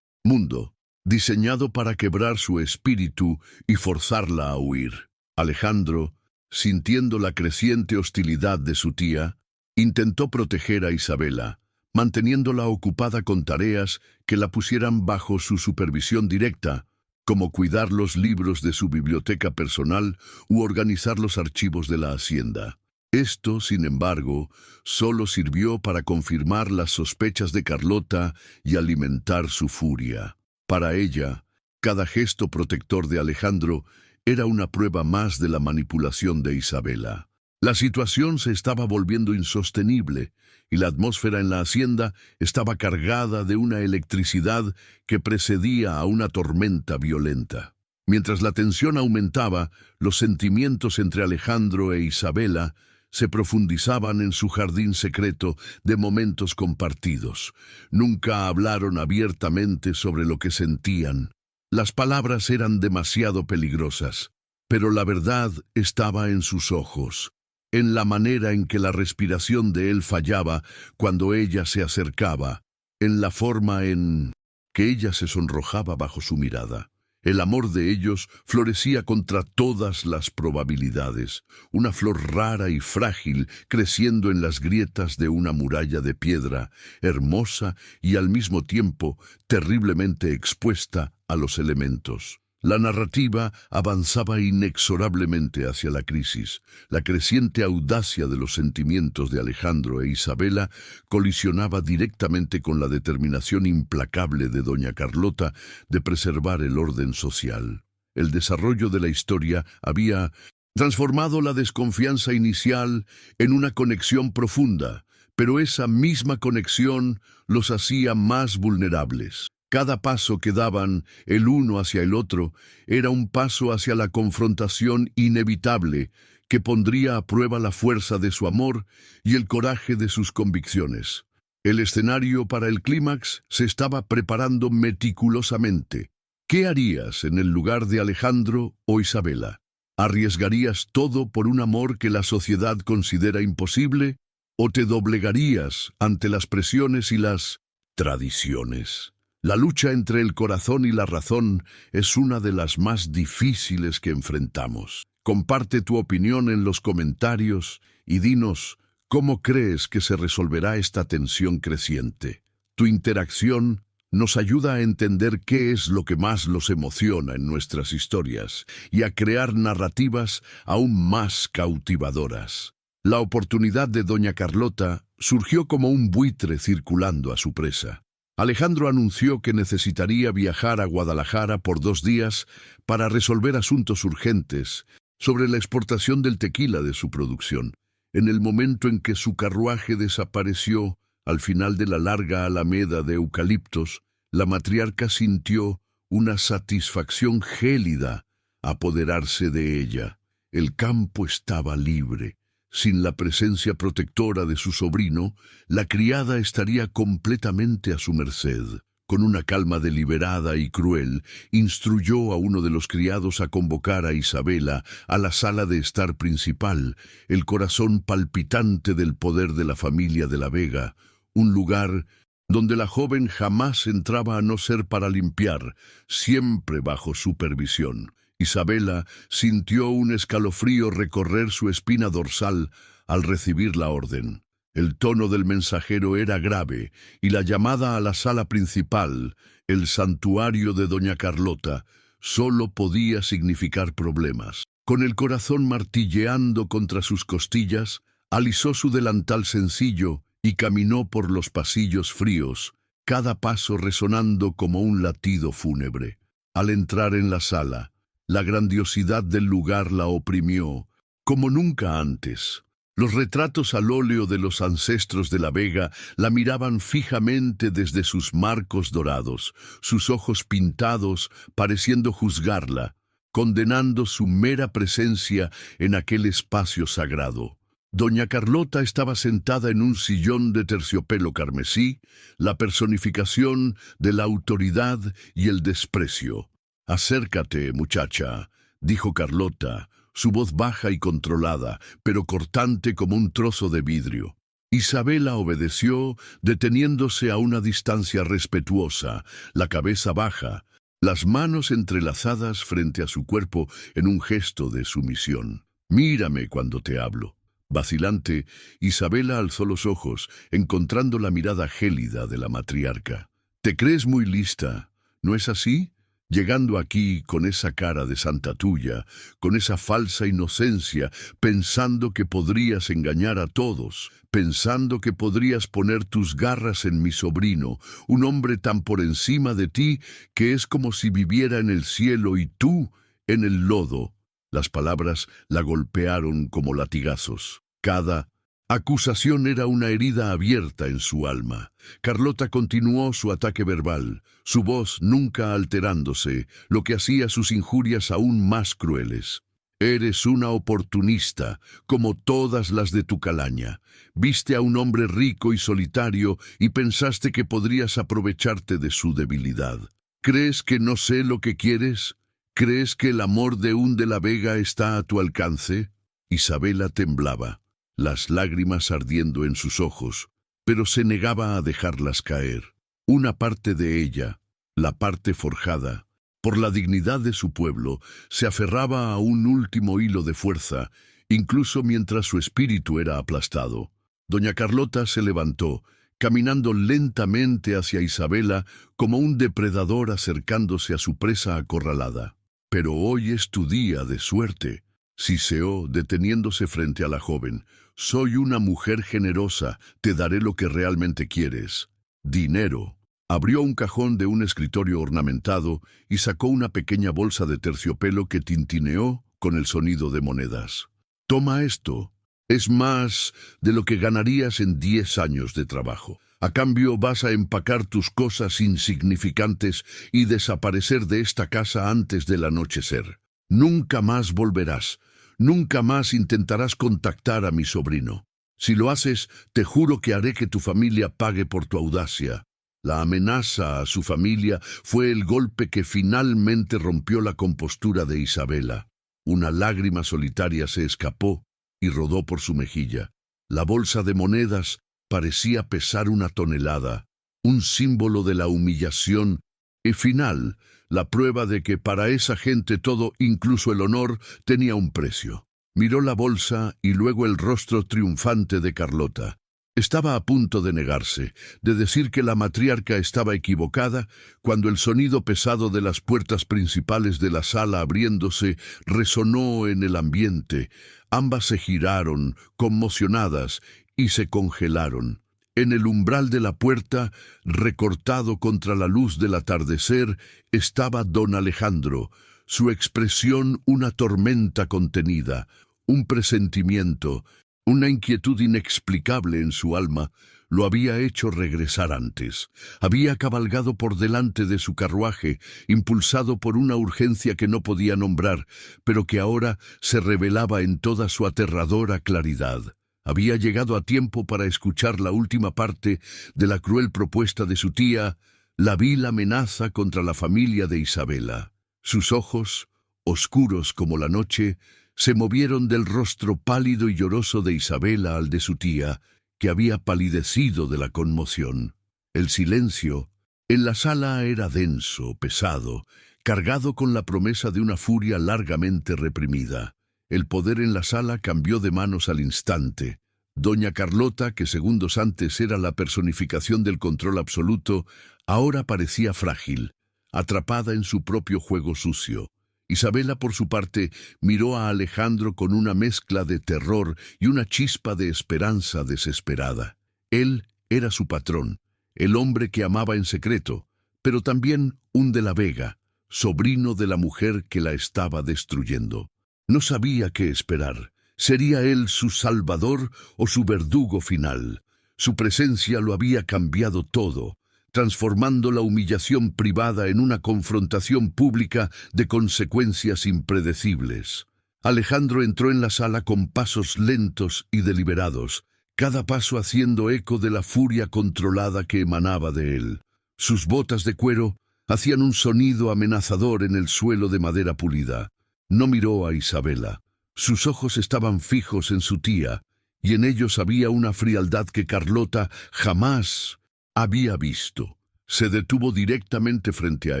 mundo, diseñado para quebrar su espíritu y forzarla a huir. Alejandro, sintiendo la creciente hostilidad de su tía, intentó proteger a Isabela, manteniéndola ocupada con tareas que la pusieran bajo su supervisión directa, como cuidar los libros de su biblioteca personal u organizar los archivos de la hacienda. Esto, sin embargo, solo sirvió para confirmar las sospechas de Carlota y alimentar su furia. Para ella, cada gesto protector de Alejandro era una prueba más de la manipulación de Isabela. La situación se estaba volviendo insostenible y la atmósfera en la hacienda estaba cargada de una electricidad que precedía a una tormenta violenta. Mientras la tensión aumentaba, los sentimientos entre Alejandro e Isabela se profundizaban en su jardín secreto de momentos compartidos. Nunca hablaron abiertamente sobre lo que sentían. Las palabras eran demasiado peligrosas, pero la verdad estaba en sus ojos, en la manera en que la respiración de él fallaba cuando ella se acercaba, en la forma en que ella se sonrojaba bajo su mirada. El amor de ellos florecía contra todas las probabilidades, una flor rara y frágil creciendo en las grietas de una muralla de piedra, hermosa y al mismo tiempo terriblemente expuesta a los elementos. La narrativa avanzaba inexorablemente hacia la crisis. La creciente audacia de los sentimientos de Alejandro e Isabela colisionaba directamente con la determinación implacable de doña Carlota de preservar el orden social. El desarrollo de la historia había transformado la desconfianza inicial en una conexión profunda, pero esa misma conexión los hacía más vulnerables. Cada paso que daban el uno hacia el otro era un paso hacia la confrontación inevitable que pondría a prueba la fuerza de su amor y el coraje de sus convicciones. El escenario para el clímax se estaba preparando meticulosamente. ¿Qué harías en el lugar de Alejandro o Isabela? ¿Arriesgarías todo por un amor que la sociedad considera imposible? ¿O te doblegarías ante las presiones y las tradiciones? La lucha entre el corazón y la razón es una de las más difíciles que enfrentamos. Comparte tu opinión en los comentarios y dinos cómo crees que se resolverá esta tensión creciente. Tu interacción nos ayuda a entender qué es lo que más los emociona en nuestras historias y a crear narrativas aún más cautivadoras. La oportunidad de doña Carlota surgió como un buitre circulando a su presa. Alejandro anunció que necesitaría viajar a Guadalajara por 2 días para resolver asuntos urgentes sobre la exportación del tequila de su producción. En el momento en que su carruaje desapareció al final de la larga alameda de eucaliptos, la matriarca sintió una satisfacción gélida apoderarse de ella. El campo estaba libre. Sin la presencia protectora de su sobrino, la criada estaría completamente a su merced. Con una calma deliberada y cruel, instruyó a uno de los criados a convocar a Isabela a la sala de estar principal, el corazón palpitante del poder de la familia de la Vega, un lugar donde la joven jamás entraba a no ser para limpiar, siempre bajo supervisión. Isabela sintió un escalofrío recorrer su espina dorsal al recibir la orden. El tono del mensajero era grave y la llamada a la sala principal, el santuario de doña Carlota, solo podía significar problemas. Con el corazón martilleando contra sus costillas, alisó su delantal sencillo y caminó por los pasillos fríos, cada paso resonando como un latido fúnebre. Al entrar en la sala, la grandiosidad del lugar la oprimió, como nunca antes. Los retratos al óleo de los ancestros de la Vega la miraban fijamente desde sus marcos dorados, sus ojos pintados pareciendo juzgarla, condenando su mera presencia en aquel espacio sagrado. Doña Carlota estaba sentada en un sillón de terciopelo carmesí, la personificación de la autoridad y el desprecio. «Acércate, muchacha», dijo Carlota, su voz baja y controlada, pero cortante como un trozo de vidrio. Isabela obedeció, deteniéndose a una distancia respetuosa, la cabeza baja, las manos entrelazadas frente a su cuerpo en un gesto de sumisión. «Mírame cuando te hablo». Vacilante, Isabela alzó los ojos, encontrando la mirada gélida de la matriarca. «Te crees muy lista, ¿no es así? Llegando aquí con esa cara de santa tuya, con esa falsa inocencia, pensando que podrías engañar a todos, pensando que podrías poner tus garras en mi sobrino, un hombre tan por encima de ti que es como si viviera en el cielo y tú en el lodo». Las palabras la golpearon como latigazos. Cada acusación era una herida abierta en su alma. Carlota continuó su ataque verbal, su voz nunca alterándose, lo que hacía sus injurias aún más crueles. «Eres una oportunista, como todas las de tu calaña. Viste a un hombre rico y solitario y pensaste que podrías aprovecharte de su debilidad. ¿Crees que no sé lo que quieres? ¿Crees que el amor de un de la Vega está a tu alcance?» Isabela temblaba, las lágrimas ardiendo en sus ojos, pero se negaba a dejarlas caer. Una parte de ella, la parte forjada, por la dignidad de su pueblo, se aferraba a un último hilo de fuerza, incluso mientras su espíritu era aplastado. Doña Carlota se levantó, caminando lentamente hacia Isabela como un depredador acercándose a su presa acorralada. «Pero hoy es tu día de suerte», siseó, deteniéndose frente a la joven. «Soy una mujer generosa, te daré lo que realmente quieres. Dinero». Abrió un cajón de un escritorio ornamentado y sacó una pequeña bolsa de terciopelo que tintineó con el sonido de monedas. «Toma esto. Es más de lo que ganarías en 10 años de trabajo. A cambio vas a empacar tus cosas insignificantes y desaparecer de esta casa antes del anochecer. Nunca más volverás. Nunca más intentarás contactar a mi sobrino. Si lo haces, te juro que haré que tu familia pague por tu audacia. La amenaza a su familia fue el golpe que finalmente rompió la compostura de Isabela. Una lágrima solitaria se escapó y rodó por su mejilla. La bolsa de monedas parecía pesar 1 tonelada, un símbolo de la humillación y final, la prueba de que para esa gente todo, incluso el honor, tenía un precio. Miró la bolsa y luego el rostro triunfante de Carlota. Estaba a punto de negarse, de decir que la matriarca estaba equivocada, cuando el sonido pesado de las puertas principales de la sala abriéndose resonó en el ambiente. Ambas se giraron, conmocionadas, y se congelaron. En el umbral de la puerta, recortado contra la luz del atardecer, estaba don Alejandro, su expresión una tormenta contenida, un presentimiento, una inquietud inexplicable en su alma. Lo había hecho regresar antes. Había cabalgado por delante de su carruaje, impulsado por una urgencia que no podía nombrar, pero que ahora se revelaba en toda su aterradora claridad. Había llegado a tiempo para escuchar la última parte de la cruel propuesta de su tía, la vil amenaza contra la familia de Isabela. Sus ojos, oscuros como la noche, se movieron del rostro pálido y lloroso de Isabela al de su tía, que había palidecido de la conmoción. El silencio en la sala era denso, pesado, cargado con la promesa de una furia largamente reprimida. El poder en la sala cambió de manos al instante. Doña Carlota, que segundos antes era la personificación del control absoluto, ahora parecía frágil, atrapada en su propio juego sucio. Isabela, por su parte, miró a Alejandro con una mezcla de terror y una chispa de esperanza desesperada. Él era su patrón, el hombre que amaba en secreto, pero también un de la Vega, sobrino de la mujer que la estaba destruyendo. No sabía qué esperar. ¿Sería él su salvador o su verdugo final? Su presencia lo había cambiado todo, transformando la humillación privada en una confrontación pública de consecuencias impredecibles. Alejandro entró en la sala con pasos lentos y deliberados, cada paso haciendo eco de la furia controlada que emanaba de él. Sus botas de cuero hacían un sonido amenazador en el suelo de madera pulida. No miró a Isabela. Sus ojos estaban fijos en su tía, y en ellos había una frialdad que Carlota jamás había visto. Se detuvo directamente frente a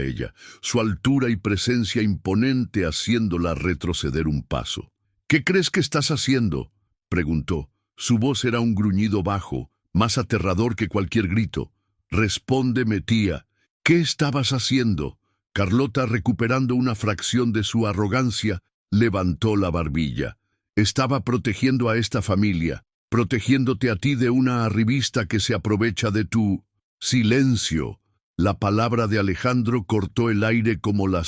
ella, su altura y presencia imponente haciéndola retroceder un paso. «¿Qué crees que estás haciendo?», preguntó. Su voz era un gruñido bajo, más aterrador que cualquier grito. «Respóndeme, tía, ¿qué estabas haciendo?». Carlota, recuperando una fracción de su arrogancia, levantó la barbilla. «Estaba protegiendo a esta familia, protegiéndote a ti de una arribista que se aprovecha de tu...». «Silencio». La palabra de Alejandro cortó el aire como la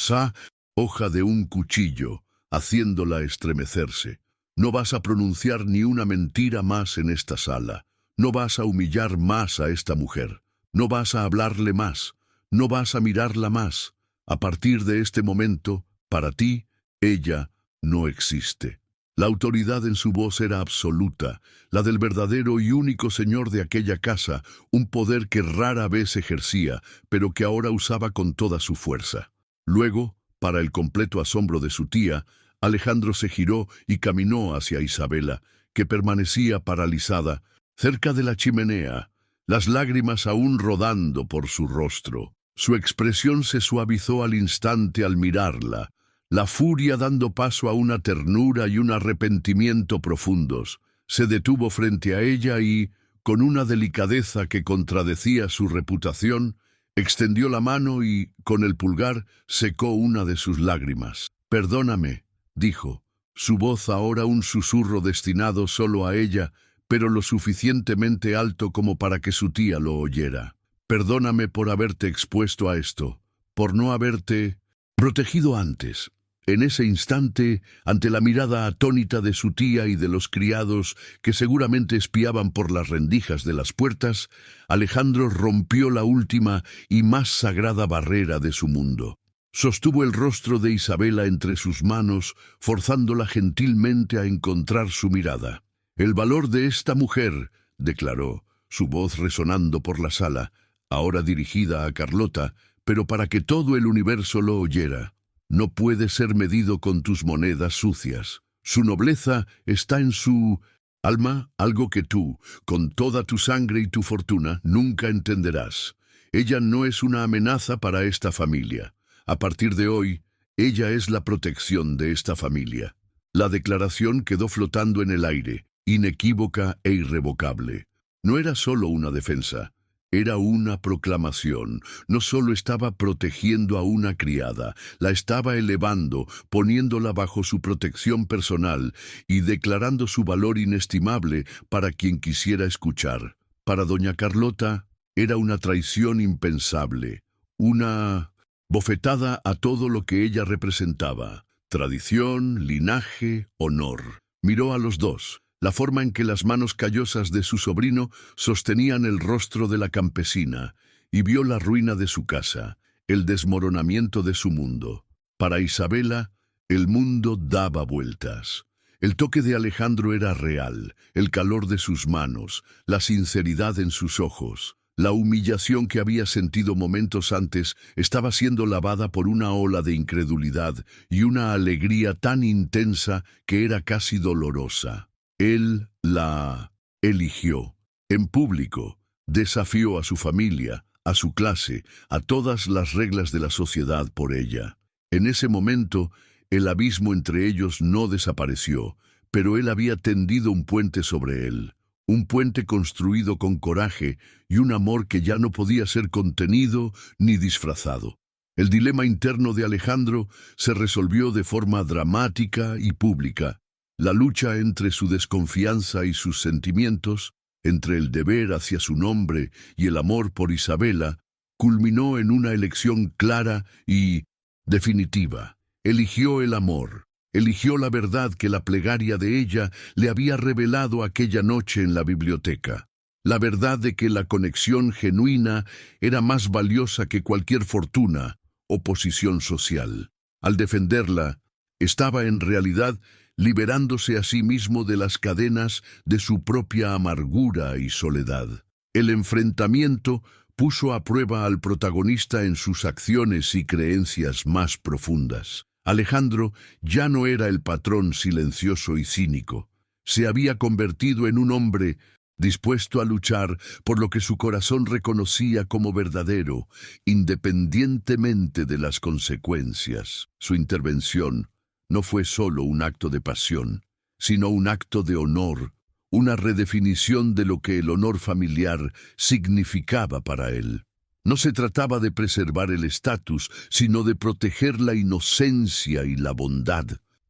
hoja de un cuchillo, haciéndola estremecerse. «No vas a pronunciar ni una mentira más en esta sala. No vas a humillar más a esta mujer. No vas a hablarle más. No vas a mirarla más. A partir de este momento, para ti, ella no existe». La autoridad en su voz era absoluta, la del verdadero y único señor de aquella casa, un poder que rara vez ejercía, pero que ahora usaba con toda su fuerza. Luego, para el completo asombro de su tía, Alejandro se giró y caminó hacia Isabela, que permanecía paralizada, cerca de la chimenea, las lágrimas aún rodando por su rostro. Su expresión se suavizó al instante al mirarla, la furia dando paso a una ternura y un arrepentimiento profundos. Se detuvo frente a ella y, con una delicadeza que contradecía su reputación, extendió la mano y, con el pulgar, secó una de sus lágrimas. «Perdóname», dijo, su voz ahora un susurro destinado solo a ella, pero lo suficientemente alto como para que su tía lo oyera. «Perdóname por haberte expuesto a esto, por no haberte protegido antes». En ese instante, ante la mirada atónita de su tía y de los criados que seguramente espiaban por las rendijas de las puertas, Alejandro rompió la última y más sagrada barrera de su mundo. Sostuvo el rostro de Isabela entre sus manos, forzándola gentilmente a encontrar su mirada. El valor de esta mujer, declaró, su voz resonando por la sala, ahora dirigida a Carlota, pero para que todo el universo lo oyera. No puede ser medido con tus monedas sucias. Su nobleza está en su alma, algo que tú, con toda tu sangre y tu fortuna, nunca entenderás. Ella no es una amenaza para esta familia. A partir de hoy, ella es la protección de esta familia. La declaración quedó flotando en el aire, inequívoca e irrevocable. No era solo una defensa, era una proclamación. No solo estaba protegiendo a una criada, la estaba elevando, poniéndola bajo su protección personal y declarando su valor inestimable para quien quisiera escuchar. Para doña Carlota era una traición impensable, una bofetada a todo lo que ella representaba: tradición, linaje, honor. Miró a los dos. La forma en que las manos callosas de su sobrino sostenían el rostro de la campesina, y vio la ruina de su casa, el desmoronamiento de su mundo. Para Isabela, el mundo daba vueltas. El toque de Alejandro era real, el calor de sus manos, la sinceridad en sus ojos. La humillación que había sentido momentos antes estaba siendo lavada por una ola de incredulidad y una alegría tan intensa que era casi dolorosa. Él la eligió. En público, desafió a su familia, a su clase, a todas las reglas de la sociedad por ella. En ese momento, el abismo entre ellos no desapareció, pero él había tendido un puente sobre él. Un puente construido con coraje y un amor que ya no podía ser contenido ni disfrazado. El dilema interno de Alejandro se resolvió de forma dramática y pública. La lucha entre su desconfianza y sus sentimientos, entre el deber hacia su nombre y el amor por Isabela, culminó en una elección clara y definitiva. Eligió el amor. Eligió la verdad que la plegaria de ella le había revelado aquella noche en la biblioteca. La verdad de que la conexión genuina era más valiosa que cualquier fortuna o posición social. Al defenderla, estaba en realidad liberándose a sí mismo de las cadenas de su propia amargura y soledad. El enfrentamiento puso a prueba al protagonista en sus acciones y creencias más profundas. Alejandro ya no era el patrón silencioso y cínico. Se había convertido en un hombre dispuesto a luchar por lo que su corazón reconocía como verdadero, independientemente de las consecuencias. Su intervención no fue solo un acto de pasión, sino un acto de honor, una redefinición de lo que el honor familiar significaba para él. No se trataba de preservar el estatus, sino de proteger la inocencia y la bondad.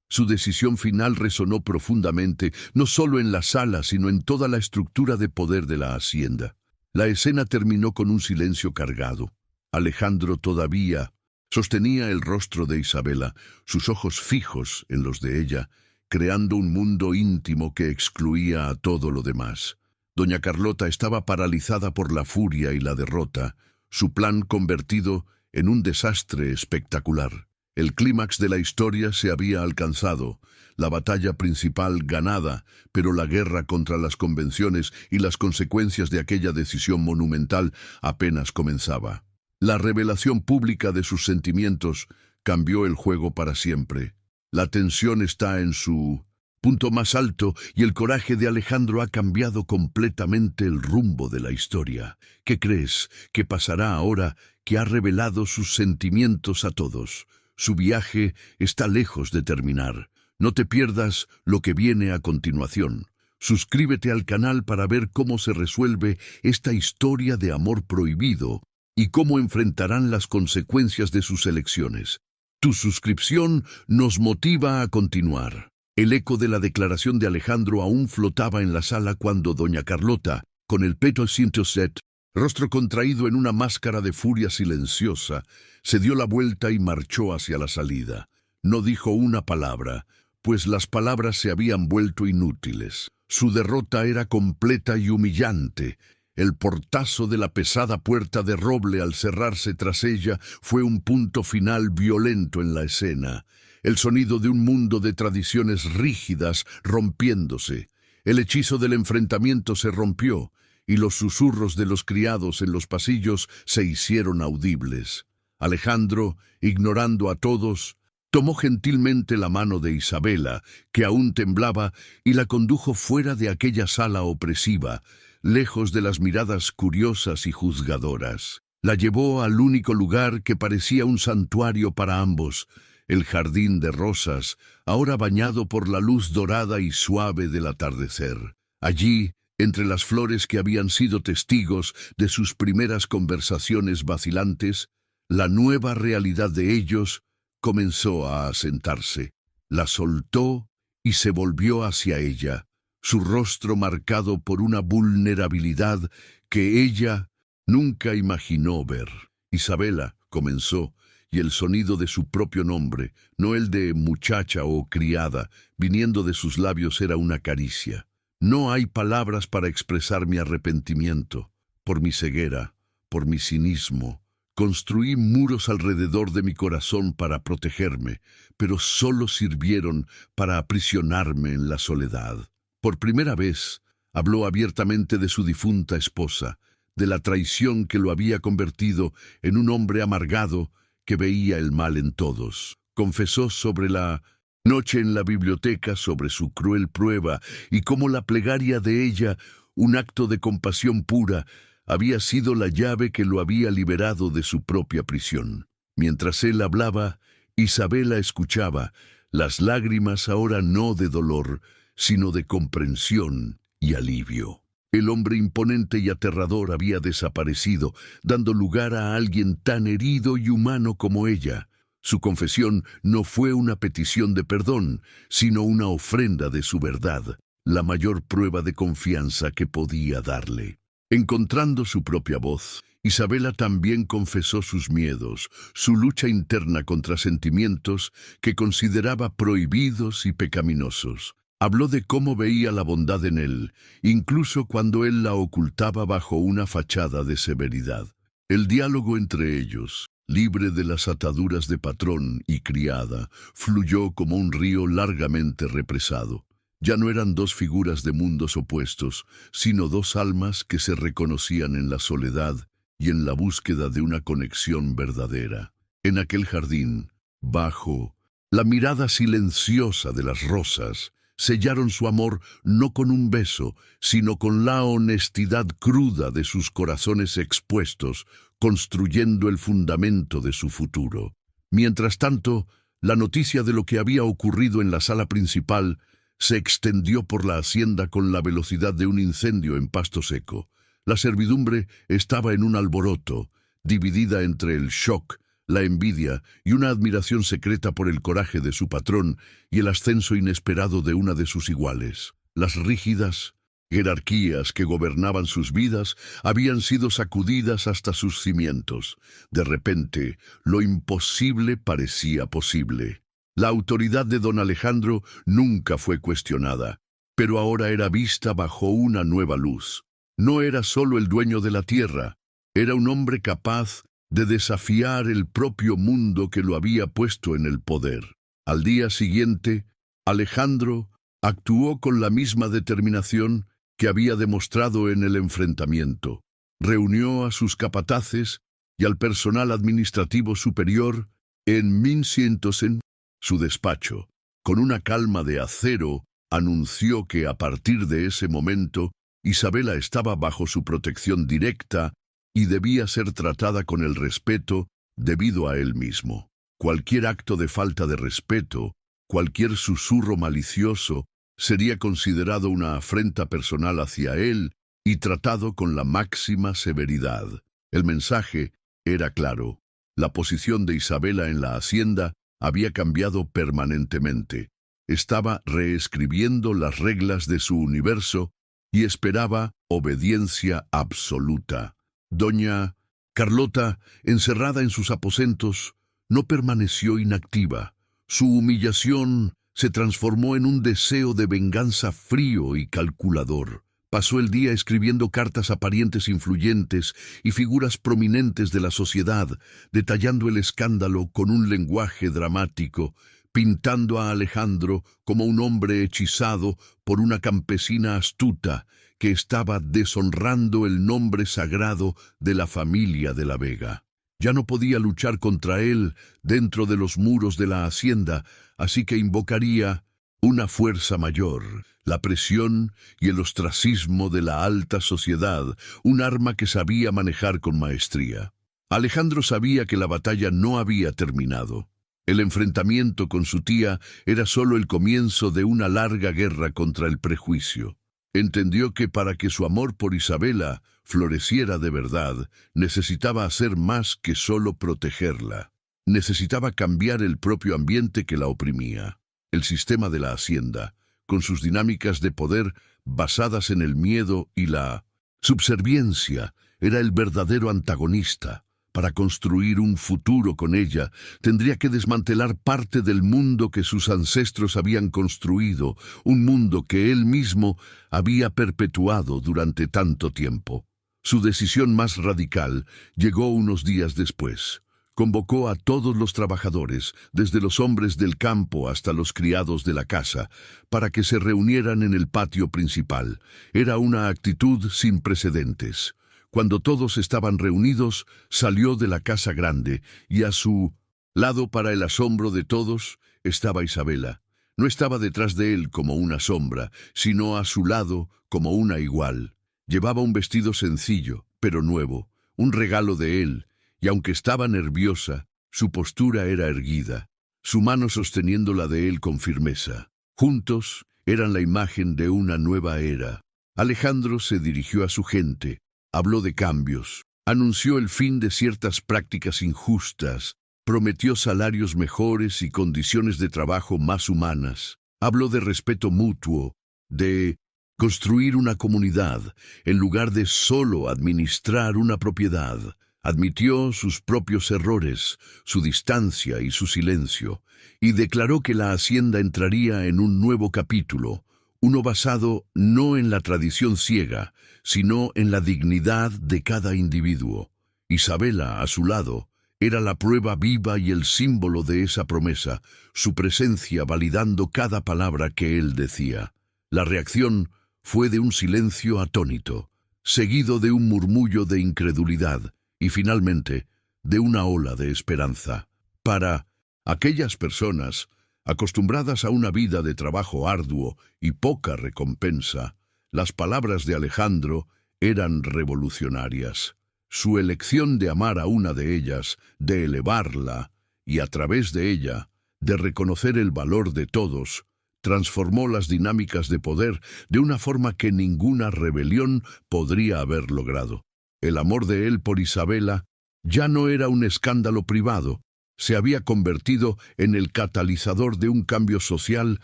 Su decisión final resonó profundamente, no solo en la sala, sino en toda la estructura de poder de la hacienda. La escena terminó con un silencio cargado. Alejandro todavía sostenía el rostro de Isabela, sus ojos fijos en los de ella, creando un mundo íntimo que excluía a todo lo demás. Doña Carlota estaba paralizada por la furia y la derrota, su plan convertido en un desastre espectacular. El clímax de la historia se había alcanzado, la batalla principal ganada, pero la guerra contra las convenciones y las consecuencias de aquella decisión monumental apenas comenzaba. La revelación pública de sus sentimientos cambió el juego para siempre. La tensión está en su punto más alto y el coraje de Alejandro ha cambiado completamente el rumbo de la historia. ¿Qué crees que pasará ahora que ha revelado sus sentimientos a todos? Su viaje está lejos de terminar. No te pierdas lo que viene a continuación. Suscríbete al canal para ver cómo se resuelve esta historia de amor prohibido y cómo enfrentarán las consecuencias de sus elecciones. Tu suscripción nos motiva a continuar. El eco de la declaración de Alejandro aún flotaba en la sala cuando doña Carlota, con el peto set, rostro contraído en una máscara de furia silenciosa, se dio la vuelta y marchó hacia la salida. No dijo una palabra, pues las palabras se habían vuelto inútiles. Su derrota era completa y humillante. El portazo de la pesada puerta de roble al cerrarse tras ella fue un punto final violento en la escena. El sonido de un mundo de tradiciones rígidas rompiéndose. El hechizo del enfrentamiento se rompió, y los susurros de los criados en los pasillos se hicieron audibles. Alejandro, ignorando a todos, tomó gentilmente la mano de Isabela, que aún temblaba, y la condujo fuera de aquella sala opresiva, lejos de las miradas curiosas y juzgadoras. La llevó al único lugar que parecía un santuario para ambos, el jardín de rosas, ahora bañado por la luz dorada y suave del atardecer. Allí, entre las flores que habían sido testigos de sus primeras conversaciones vacilantes, la nueva realidad de ellos comenzó a asentarse. La soltó y se volvió hacia ella, su rostro marcado por una vulnerabilidad que ella nunca imaginó ver. Isabela, comenzó, y el sonido de su propio nombre, no el de muchacha o criada, viniendo de sus labios era una caricia. No hay palabras para expresar mi arrepentimiento, por mi ceguera, por mi cinismo. Construí muros alrededor de mi corazón para protegerme, pero solo sirvieron para aprisionarme en la soledad. Por primera vez, habló abiertamente de su difunta esposa, de la traición que lo había convertido en un hombre amargado que veía el mal en todos. Confesó sobre la noche en la biblioteca, sobre su cruel prueba y cómo la plegaria de ella, un acto de compasión pura, había sido la llave que lo había liberado de su propia prisión. Mientras él hablaba, Isabela escuchaba, las lágrimas ahora no de dolor, sino de comprensión y alivio. El hombre imponente y aterrador había desaparecido, dando lugar a alguien tan herido y humano como ella. Su confesión no fue una petición de perdón, sino una ofrenda de su verdad, la mayor prueba de confianza que podía darle. Encontrando su propia voz, Isabela también confesó sus miedos, su lucha interna contra sentimientos que consideraba prohibidos y pecaminosos. Habló de cómo veía la bondad en él, incluso cuando él la ocultaba bajo una fachada de severidad. El diálogo entre ellos, libre de las ataduras de patrón y criada, fluyó como un río largamente represado. Ya no eran dos figuras de mundos opuestos, sino dos almas que se reconocían en la soledad y en la búsqueda de una conexión verdadera. En aquel jardín, bajo la mirada silenciosa de las rosas, sellaron su amor no con un beso, sino con la honestidad cruda de sus corazones expuestos, construyendo el fundamento de su futuro. Mientras tanto, la noticia de lo que había ocurrido en la sala principal se extendió por la hacienda con la velocidad de un incendio en pasto seco. La servidumbre estaba en un alboroto, dividida entre el shock, la envidia y una admiración secreta por el coraje de su patrón y el ascenso inesperado de una de sus iguales. Las rígidas jerarquías que gobernaban sus vidas habían sido sacudidas hasta sus cimientos. De repente, lo imposible parecía posible. La autoridad de don Alejandro nunca fue cuestionada, pero ahora era vista bajo una nueva luz. No era solo el dueño de la tierra, era un hombre capaz de desafiar el propio mundo que lo había puesto en el poder. Al día siguiente, Alejandro actuó con la misma determinación que había demostrado en el enfrentamiento. Reunió a sus capataces y al personal administrativo superior en 1100 su despacho. Con una calma de acero, anunció que a partir de ese momento, Isabela estaba bajo su protección directa y debía ser tratada con el respeto debido a él mismo. Cualquier acto de falta de respeto, cualquier susurro malicioso, sería considerado una afrenta personal hacia él y tratado con la máxima severidad. El mensaje era claro. La posición de Isabela en la hacienda había cambiado permanentemente. Estaba reescribiendo las reglas de su universo y esperaba obediencia absoluta. Doña Carlota, encerrada en sus aposentos, no permaneció inactiva. Su humillación se transformó en un deseo de venganza frío y calculador. Pasó el día escribiendo cartas a parientes influyentes y figuras prominentes de la sociedad, detallando el escándalo con un lenguaje dramático, pintando a Alejandro como un hombre hechizado por una campesina astuta que estaba deshonrando el nombre sagrado de la familia de la Vega. Ya no podía luchar contra él dentro de los muros de la hacienda, así que invocaría una fuerza mayor, la presión y el ostracismo de la alta sociedad, un arma que sabía manejar con maestría. Alejandro sabía que la batalla no había terminado. El enfrentamiento con su tía era solo el comienzo de una larga guerra contra el prejuicio. Entendió que para que su amor por Isabela floreciera de verdad, necesitaba hacer más que solo protegerla. Necesitaba cambiar el propio ambiente que la oprimía. El sistema de la hacienda, con sus dinámicas de poder basadas en el miedo y la subserviencia, era el verdadero antagonista. Para construir un futuro con ella, tendría que desmantelar parte del mundo que sus ancestros habían construido, un mundo que él mismo había perpetuado durante tanto tiempo. Su decisión más radical llegó unos días después. Convocó a todos los trabajadores, desde los hombres del campo hasta los criados de la casa, para que se reunieran en el patio principal. Era una actitud sin precedentes. Cuando todos estaban reunidos, salió de la casa grande, y a su lado, para el asombro de todos, estaba Isabela. No estaba detrás de él como una sombra, sino a su lado como una igual. Llevaba un vestido sencillo, pero nuevo, un regalo de él, y aunque estaba nerviosa, su postura era erguida, su mano sosteniendo la de él con firmeza. Juntos eran la imagen de una nueva era. Alejandro se dirigió a su gente. Habló de cambios, anunció el fin de ciertas prácticas injustas, prometió salarios mejores y condiciones de trabajo más humanas. Habló de respeto mutuo, de construir una comunidad, en lugar de solo administrar una propiedad. Admitió sus propios errores, su distancia y su silencio, y declaró que la hacienda entraría en un nuevo capítulo, uno basado no en la tradición ciega, sino en la dignidad de cada individuo. Isabela, a su lado, era la prueba viva y el símbolo de esa promesa, su presencia validando cada palabra que él decía. La reacción fue de un silencio atónito, seguido de un murmullo de incredulidad, y finalmente de una ola de esperanza. Para aquellas personas acostumbradas a una vida de trabajo arduo y poca recompensa, las palabras de Alejandro eran revolucionarias. Su elección de amar a una de ellas, de elevarla, y a través de ella, de reconocer el valor de todos, transformó las dinámicas de poder de una forma que ninguna rebelión podría haber logrado. El amor de él por Isabela ya no era un escándalo privado, se había convertido en el catalizador de un cambio social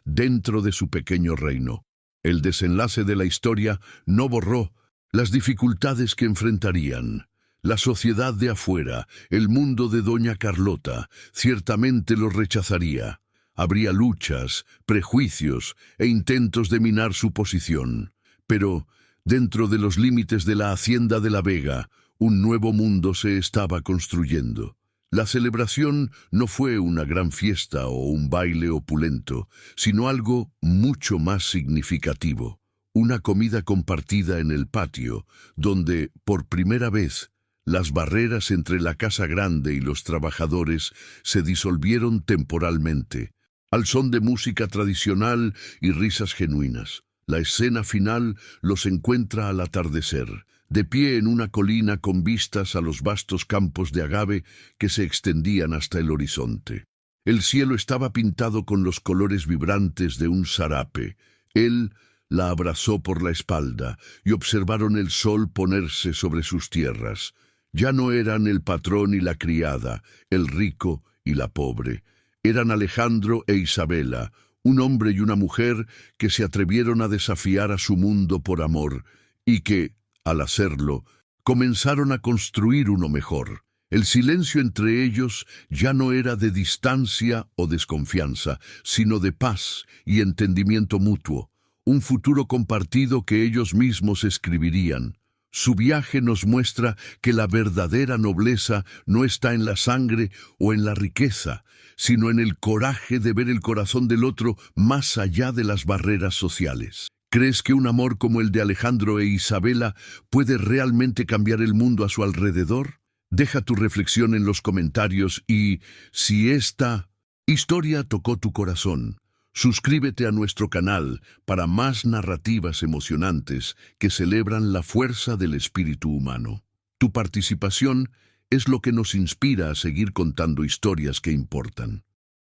dentro de su pequeño reino. El desenlace de la historia no borró las dificultades que enfrentarían. La sociedad de afuera, el mundo de doña Carlota, ciertamente los rechazaría. Habría luchas, prejuicios e intentos de minar su posición. Pero, dentro de los límites de la hacienda de la Vega, un nuevo mundo se estaba construyendo. La celebración no fue una gran fiesta o un baile opulento, sino algo mucho más significativo. Una comida compartida en el patio, donde, por primera vez, las barreras entre la casa grande y los trabajadores se disolvieron temporalmente, al son de música tradicional y risas genuinas. La escena final los encuentra al atardecer, de pie en una colina con vistas a los vastos campos de agave que se extendían hasta el horizonte. El cielo estaba pintado con los colores vibrantes de un sarape. Él la abrazó por la espalda y observaron el sol ponerse sobre sus tierras. Ya no eran el patrón y la criada, el rico y la pobre. Eran Alejandro e Isabela, un hombre y una mujer que se atrevieron a desafiar a su mundo por amor y que, al hacerlo, comenzaron a construir uno mejor. El silencio entre ellos ya no era de distancia o desconfianza, sino de paz y entendimiento mutuo, un futuro compartido que ellos mismos escribirían. Su viaje nos muestra que la verdadera nobleza no está en la sangre o en la riqueza, sino en el coraje de ver el corazón del otro más allá de las barreras sociales. ¿Crees que un amor como el de Alejandro e Isabela puede realmente cambiar el mundo a su alrededor? Deja tu reflexión en los comentarios y, si esta historia tocó tu corazón, suscríbete a nuestro canal para más narrativas emocionantes que celebran la fuerza del espíritu humano. Tu participación es lo que nos inspira a seguir contando historias que importan.